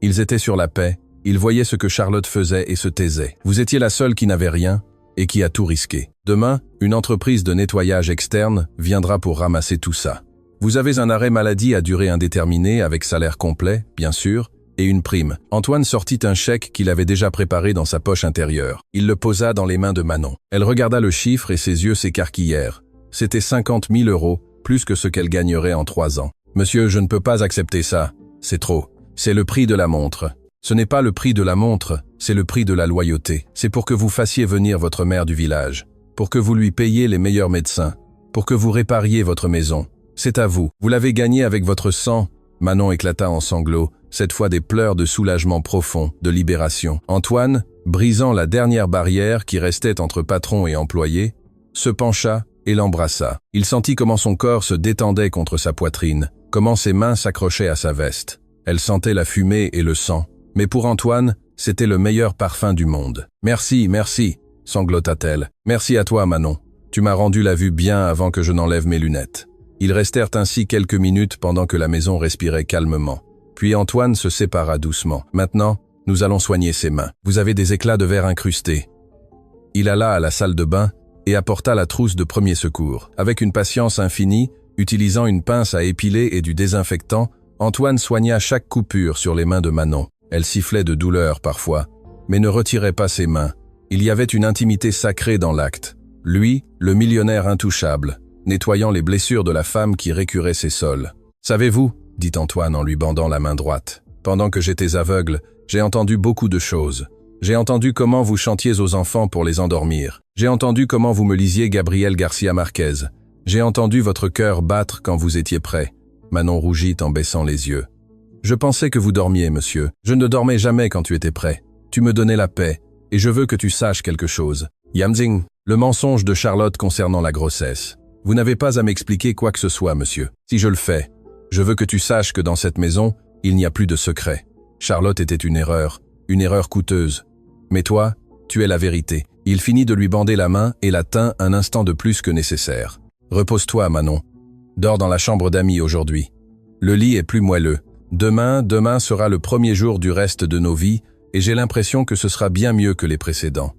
[SPEAKER 1] Ils étaient sur la paix, ils voyaient ce que Charlotte faisait et se taisaient. Vous étiez la seule qui n'avait rien et qui a tout risqué. Demain, une entreprise de nettoyage externe viendra pour ramasser tout ça. Vous avez un arrêt maladie à durée indéterminée avec salaire complet, bien sûr, et une prime. Antoine sortit un chèque qu'il avait déjà préparé dans sa poche intérieure. Il le posa dans les mains de Manon. Elle regarda le chiffre et ses yeux s'écarquillèrent. C'était 50 000 €, plus que ce qu'elle gagnerait en 3 ans. « Monsieur, je ne peux pas accepter ça. C'est trop. C'est le prix de la montre. Ce n'est pas le prix de la montre, c'est le prix de la loyauté. C'est pour que vous fassiez venir votre mère du village, pour que vous lui payiez les meilleurs médecins, pour que vous répariez votre maison. C'est à vous. Vous l'avez gagné avec votre sang. » Manon éclata en sanglots, cette fois des pleurs de soulagement profond, de libération. Antoine, brisant la dernière barrière qui restait entre patron et employé, se pencha et l'embrassa. Il sentit comment son corps se détendait contre sa poitrine, comment ses mains s'accrochaient à sa veste. Elle sentait la fumée et le sang. Mais pour Antoine, c'était le meilleur parfum du monde. « Merci, merci » sanglota-t-elle. « Merci à toi, Manon. Tu m'as rendu la vue bien avant que je n'enlève mes lunettes. » Ils restèrent ainsi quelques minutes pendant que la maison respirait calmement. Puis Antoine se sépara doucement. « Maintenant, nous allons soigner ses mains. Vous avez des éclats de verre incrustés. » Il alla à la salle de bain et apporta la trousse de premier secours. Avec une patience infinie, utilisant une pince à épiler et du désinfectant, Antoine soigna chaque coupure sur les mains de Manon. Elle sifflait de douleur parfois, mais ne retirait pas ses mains. Il y avait une intimité sacrée dans l'acte. Lui, le millionnaire intouchable, nettoyant les blessures de la femme qui récurait ses sols. « Savez-vous, » dit Antoine en lui bandant la main droite, « pendant que j'étais aveugle, j'ai entendu beaucoup de choses. J'ai entendu comment vous chantiez aux enfants pour les endormir. J'ai entendu comment vous me lisiez Gabriel Garcia Marquez. J'ai entendu votre cœur battre quand vous étiez prêt. » Manon rougit en baissant les yeux. « Je pensais que vous dormiez, monsieur. Je ne dormais jamais quand tu étais prêt. Tu me donnais la paix, et je veux que tu saches quelque chose. Yamzing, le mensonge de Charlotte concernant la grossesse. Vous n'avez pas à m'expliquer quoi que ce soit, monsieur. Si je le fais, je veux que tu saches que dans cette maison, il n'y a plus de secret. Charlotte était une erreur coûteuse. Mais toi, tu es la vérité. » Il finit de lui bander la main et la tint un instant de plus que nécessaire. « Repose-toi, Manon. Dors dans la chambre d'amis aujourd'hui. Le lit est plus moelleux. Demain sera le premier jour du reste de nos vies et j'ai l'impression que ce sera bien mieux que les précédents. »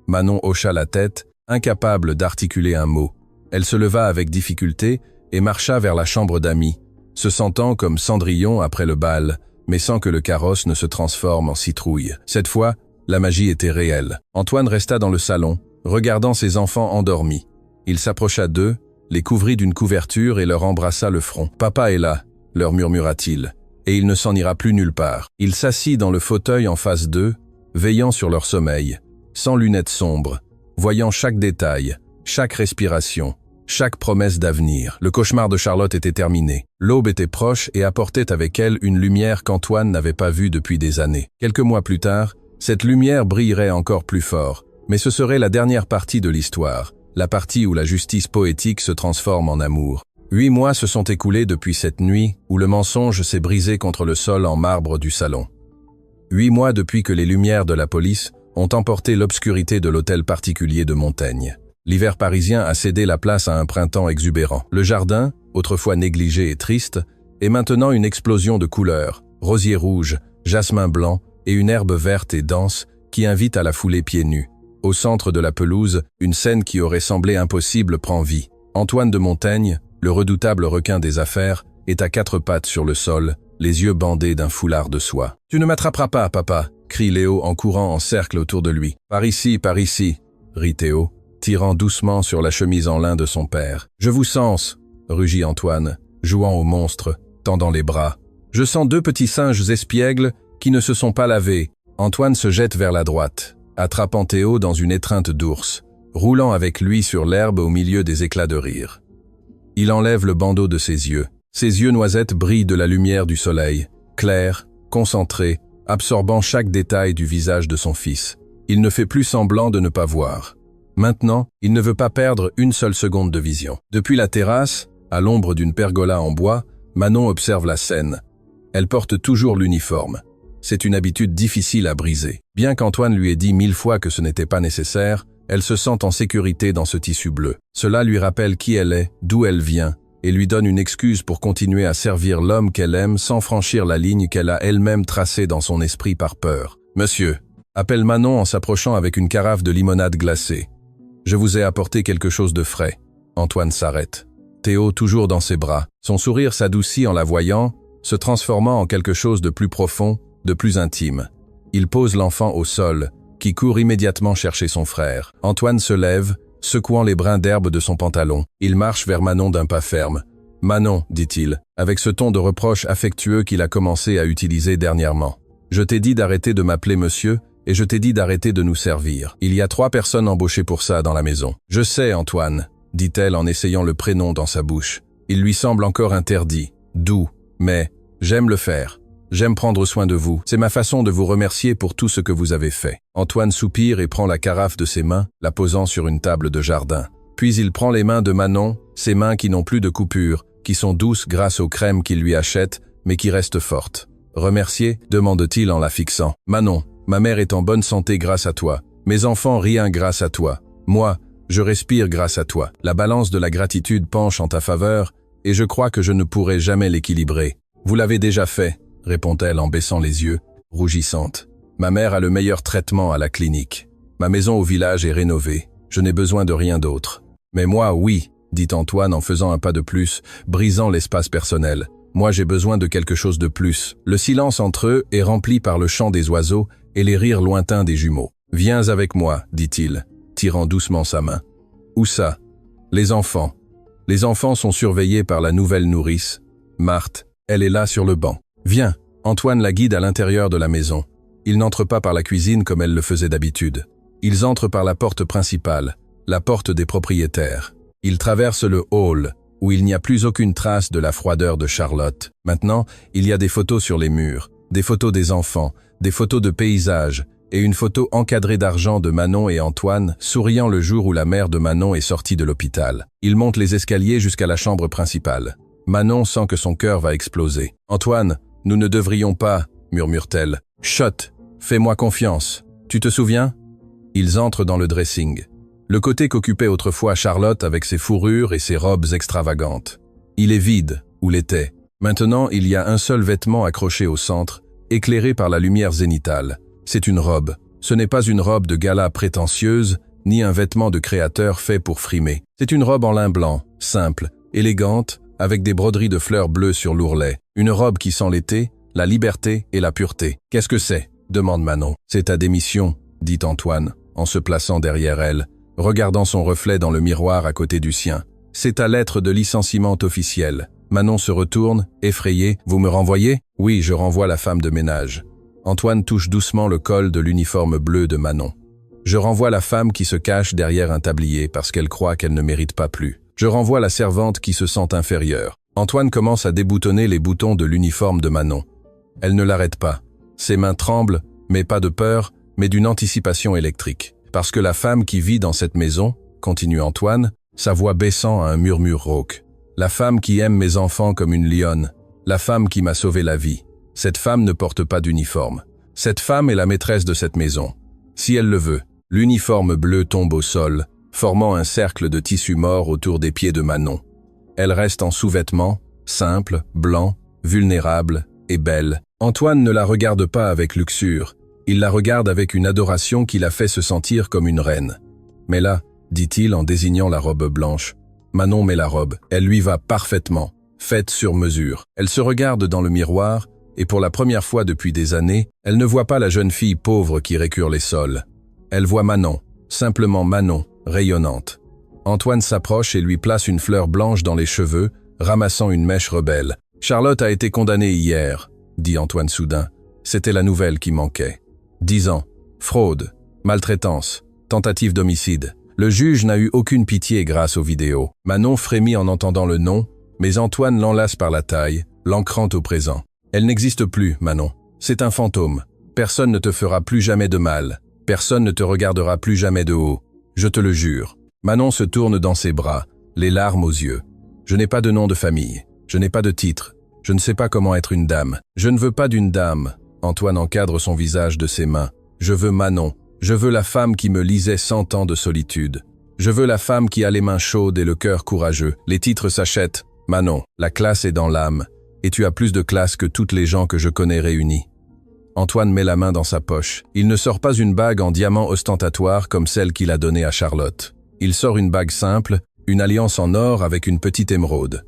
[SPEAKER 1] Manon hocha la tête, incapable d'articuler un mot. Elle se leva avec difficulté et marcha vers la chambre d'amis, se sentant comme Cendrillon après le bal, mais sans que le carrosse ne se transforme en citrouille. Cette fois, la magie était réelle. Antoine resta dans le salon, regardant ses enfants endormis. Il s'approcha d'eux, les couvrit d'une couverture et leur embrassa le front. « Papa est là », leur murmura-t-il, « et il ne s'en ira plus nulle part. » Il s'assit dans le fauteuil en face d'eux, veillant sur leur sommeil, sans lunettes sombres, voyant chaque détail, chaque respiration, chaque promesse d'avenir. Le cauchemar de Charlotte était terminé. L'aube était proche et apportait avec elle une lumière qu'Antoine n'avait pas vue depuis des années. Quelques mois plus tard, cette lumière brillerait encore plus fort, mais ce serait la dernière partie de l'histoire, la partie où la justice poétique se transforme en amour. 8 mois se sont écoulés depuis cette nuit où le mensonge s'est brisé contre le sol en marbre du salon. 8 mois depuis que les lumières de la police ont emporté l'obscurité de l'hôtel particulier de Montaigne. L'hiver parisien a cédé la place à un printemps exubérant. Le jardin, autrefois négligé et triste, est maintenant une explosion de couleurs, rosier rouge, jasmin blanc et une herbe verte et dense qui invite à la fouler pieds nus. Au centre de la pelouse, une scène qui aurait semblé impossible prend vie. Antoine de Montaigne, le redoutable requin des affaires, est à 4 pattes sur le sol, les yeux bandés d'un foulard de soie. « Tu ne m'attraperas pas, papa !» crie Léo en courant en cercle autour de lui. « Par ici, » rit Théo. tirant doucement sur la chemise en lin de son père. « Je vous sens !» rugit Antoine, jouant au monstre, tendant les bras. « Je sens deux petits singes espiègles qui ne se sont pas lavés. » Antoine se jette vers la droite, attrapant Théo dans une étreinte d'ours, roulant avec lui sur l'herbe au milieu des éclats de rire. Il enlève le bandeau de ses yeux. Ses yeux noisettes brillent de la lumière du soleil, clairs, concentrés, absorbant chaque détail du visage de son fils. Il ne fait plus semblant de ne pas voir. Maintenant, il ne veut pas perdre une seule seconde de vision. Depuis la terrasse, à l'ombre d'une pergola en bois, Manon observe la scène. Elle porte toujours l'uniforme. C'est une habitude difficile à briser. Bien qu'Antoine lui ait dit 1000 fois que ce n'était pas nécessaire, elle se sent en sécurité dans ce tissu bleu. Cela lui rappelle qui elle est, d'où elle vient, et lui donne une excuse pour continuer à servir l'homme qu'elle aime sans franchir la ligne qu'elle a elle-même tracée dans son esprit par peur. « Monsieur », appelle Manon en s'approchant avec une carafe de limonade glacée. « Je vous ai apporté quelque chose de frais. » Antoine s'arrête. Théo toujours dans ses bras. Son sourire s'adoucit en la voyant, se transformant en quelque chose de plus profond, de plus intime. Il pose l'enfant au sol, qui court immédiatement chercher son frère. Antoine se lève, secouant les brins d'herbe de son pantalon. Il marche vers Manon d'un pas ferme. « Manon », dit-il, avec ce ton de reproche affectueux qu'il a commencé à utiliser dernièrement. « Je t'ai dit d'arrêter de m'appeler monsieur, et je t'ai dit d'arrêter de nous servir. Il y a 3 personnes embauchées pour ça dans la maison. »« Je sais, Antoine », dit-elle en essayant le prénom dans sa bouche. Il lui semble encore interdit, doux, mais j'aime le faire. J'aime prendre soin de vous. C'est ma façon de vous remercier pour tout ce que vous avez fait. Antoine soupire et prend la carafe de ses mains, la posant sur une table de jardin. Puis il prend les mains de Manon, ses mains qui n'ont plus de coupure, qui sont douces grâce aux crèmes qu'il lui achète, mais qui restent fortes. « Remercier ?» demande-t-il en la fixant. « Manon, ma mère est en bonne santé grâce à toi. Mes enfants rien grâce à toi. Moi, je respire grâce à toi. La balance de la gratitude penche en ta faveur, et je crois que je ne pourrai jamais l'équilibrer. Vous l'avez déjà fait, répond-elle en baissant les yeux, rougissante. Ma mère a le meilleur traitement à la clinique. Ma maison au village est rénovée. Je n'ai besoin de rien d'autre. Mais moi, oui, dit Antoine en faisant un pas de plus, brisant l'espace personnel. Moi, j'ai besoin de quelque chose de plus. Le silence entre eux est rempli par le chant des oiseaux et les rires lointains des jumeaux. Viens avec moi, dit-il, tirant doucement sa main. Où ça? Les enfants. Les enfants sont surveillés par la nouvelle nourrice. Marthe, elle est là sur le banc. Viens. Antoine la guide à l'intérieur de la maison. Ils n'entrent pas par la cuisine comme elle le faisait d'habitude. Ils entrent par la porte principale, la porte des propriétaires. Ils traversent le hall, où il n'y a plus aucune trace de la froideur de Charlotte. Maintenant, il y a des photos sur les murs, des photos des enfants, des photos de paysages, et une photo encadrée d'argent de Manon et Antoine, souriant le jour où la mère de Manon est sortie de l'hôpital. Ils montent les escaliers jusqu'à la chambre principale. Manon sent que son cœur va exploser. « Antoine, nous ne devrions pas, » murmure-t-elle. « Chut, fais-moi confiance. Tu te souviens ?» Ils entrent dans le dressing. Le côté qu'occupait autrefois Charlotte avec ses fourrures et ses robes extravagantes. Il est vide, ou l'était. Maintenant, il y a un seul vêtement accroché au centre, éclairé par la lumière zénitale. C'est une robe. Ce n'est pas une robe de gala prétentieuse, ni un vêtement de créateur fait pour frimer. C'est une robe en lin blanc, simple, élégante, avec des broderies de fleurs bleues sur l'ourlet. Une robe qui sent l'été, la liberté et la pureté. « Qu'est-ce que c'est ?» demande Manon. « C'est ta démission », dit Antoine, en se plaçant derrière elle, regardant son reflet dans le miroir à côté du sien. « C'est ta lettre de licenciement officielle. » Manon se retourne, effrayée. « Vous me renvoyez ?»« Oui, je renvoie la femme de ménage. » Antoine touche doucement le col de l'uniforme bleu de Manon. « Je renvoie la femme qui se cache derrière un tablier parce qu'elle croit qu'elle ne mérite pas plus. Je renvoie la servante qui se sent inférieure. » Antoine commence à déboutonner les boutons de l'uniforme de Manon. Elle ne l'arrête pas. Ses mains tremblent, mais pas de peur, mais d'une anticipation électrique. Parce que la femme qui vit dans cette maison, continue Antoine, sa voix baissant à un murmure rauque. La femme qui aime mes enfants comme une lionne. La femme qui m'a sauvé la vie. Cette femme ne porte pas d'uniforme. Cette femme est la maîtresse de cette maison. Si elle le veut, l'uniforme bleu tombe au sol, formant un cercle de tissu mort autour des pieds de Manon. Elle reste en sous-vêtements, simple, blanc, vulnérable et belle. Antoine ne la regarde pas avec luxure. Il la regarde avec une adoration qui la fait se sentir comme une reine. Mais là, dit-il en désignant la robe blanche, Manon met la robe. Elle lui va parfaitement, faite sur mesure. Elle se regarde dans le miroir, et pour la première fois depuis des années, elle ne voit pas la jeune fille pauvre qui récure les sols. Elle voit Manon, simplement Manon, rayonnante. Antoine s'approche et lui place une fleur blanche dans les cheveux, ramassant une mèche rebelle. « Charlotte a été condamnée hier », dit Antoine soudain. C'était la nouvelle qui manquait. 10 ans, fraude, maltraitance, tentative d'homicide. Le juge n'a eu aucune pitié grâce aux vidéos. Manon frémit en entendant le nom, mais Antoine l'enlace par la taille, l'ancrant au présent. « Elle n'existe plus, Manon. C'est un fantôme. Personne ne te fera plus jamais de mal. Personne ne te regardera plus jamais de haut. Je te le jure. » Manon se tourne dans ses bras, les larmes aux yeux. « Je n'ai pas de nom de famille. Je n'ai pas de titre. Je ne sais pas comment être une dame. Je ne veux pas d'une dame. » Antoine encadre son visage de ses mains. « Je veux Manon. Je veux la femme qui me lisait 100 ans de solitude. Je veux la femme qui a les mains chaudes et le cœur courageux. Les titres s'achètent. Manon, la classe est dans l'âme. Et tu as plus de classe que toutes les gens que je connais réunis. » Antoine met la main dans sa poche. Il ne sort pas une bague en diamant ostentatoire comme celle qu'il a donnée à Charlotte. Il sort une bague simple, une alliance en or avec une petite émeraude.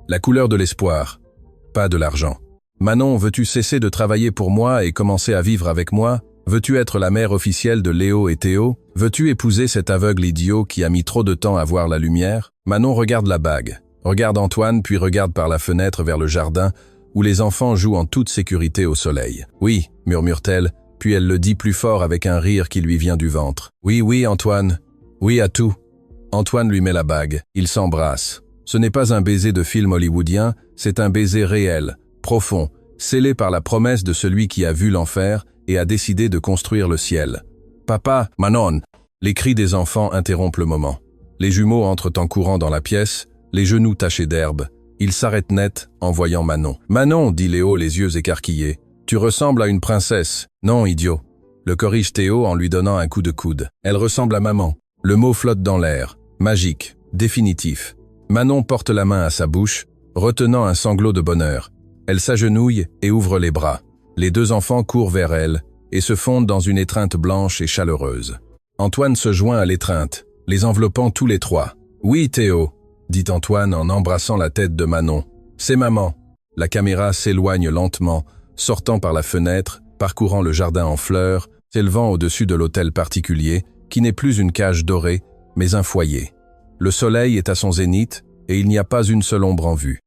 [SPEAKER 1] La couleur de l'espoir, pas de l'argent. « Manon, veux-tu cesser de travailler pour moi et commencer à vivre avec moi? Veux-tu être la mère officielle de Léo et Théo? Veux-tu épouser cet aveugle idiot qui a mis trop de temps à voir la lumière ?» Manon regarde la bague, regarde Antoine puis regarde par la fenêtre vers le jardin où les enfants jouent en toute sécurité au soleil. « Oui », murmure-t-elle, puis elle le dit plus fort avec un rire qui lui vient du ventre. « Oui, oui, Antoine. Oui à tout. » Antoine lui met la bague. Ils s'embrassent. Ce n'est pas un baiser de film hollywoodien, c'est un baiser réel, profond, scellé par la promesse de celui qui a vu l'enfer et a décidé de construire le ciel. « Papa, Manon !» Les cris des enfants interrompent le moment. Les jumeaux entrent en courant dans la pièce, les genoux tachés d'herbe. Ils s'arrêtent net en voyant Manon. « Manon !» dit Léo les yeux écarquillés. « Tu ressembles à une princesse. »« Non, idiot !» le corrige Théo en lui donnant un coup de coude. « Elle ressemble à maman. » Le mot flotte dans l'air. Magique. Définitif. Manon porte la main à sa bouche, retenant un sanglot de bonheur. Elle s'agenouille et ouvre les bras. Les deux enfants courent vers elle et se fondent dans une étreinte blanche et chaleureuse. Antoine se joint à l'étreinte, les enveloppant tous les trois. « Oui, Théo », dit Antoine en embrassant la tête de Manon. « C'est maman. » La caméra s'éloigne lentement, sortant par la fenêtre, parcourant le jardin en fleurs, s'élevant au-dessus de l'hôtel particulier, qui n'est plus une cage dorée, mais un foyer. Le soleil est à son zénith et il n'y a pas une seule ombre en vue.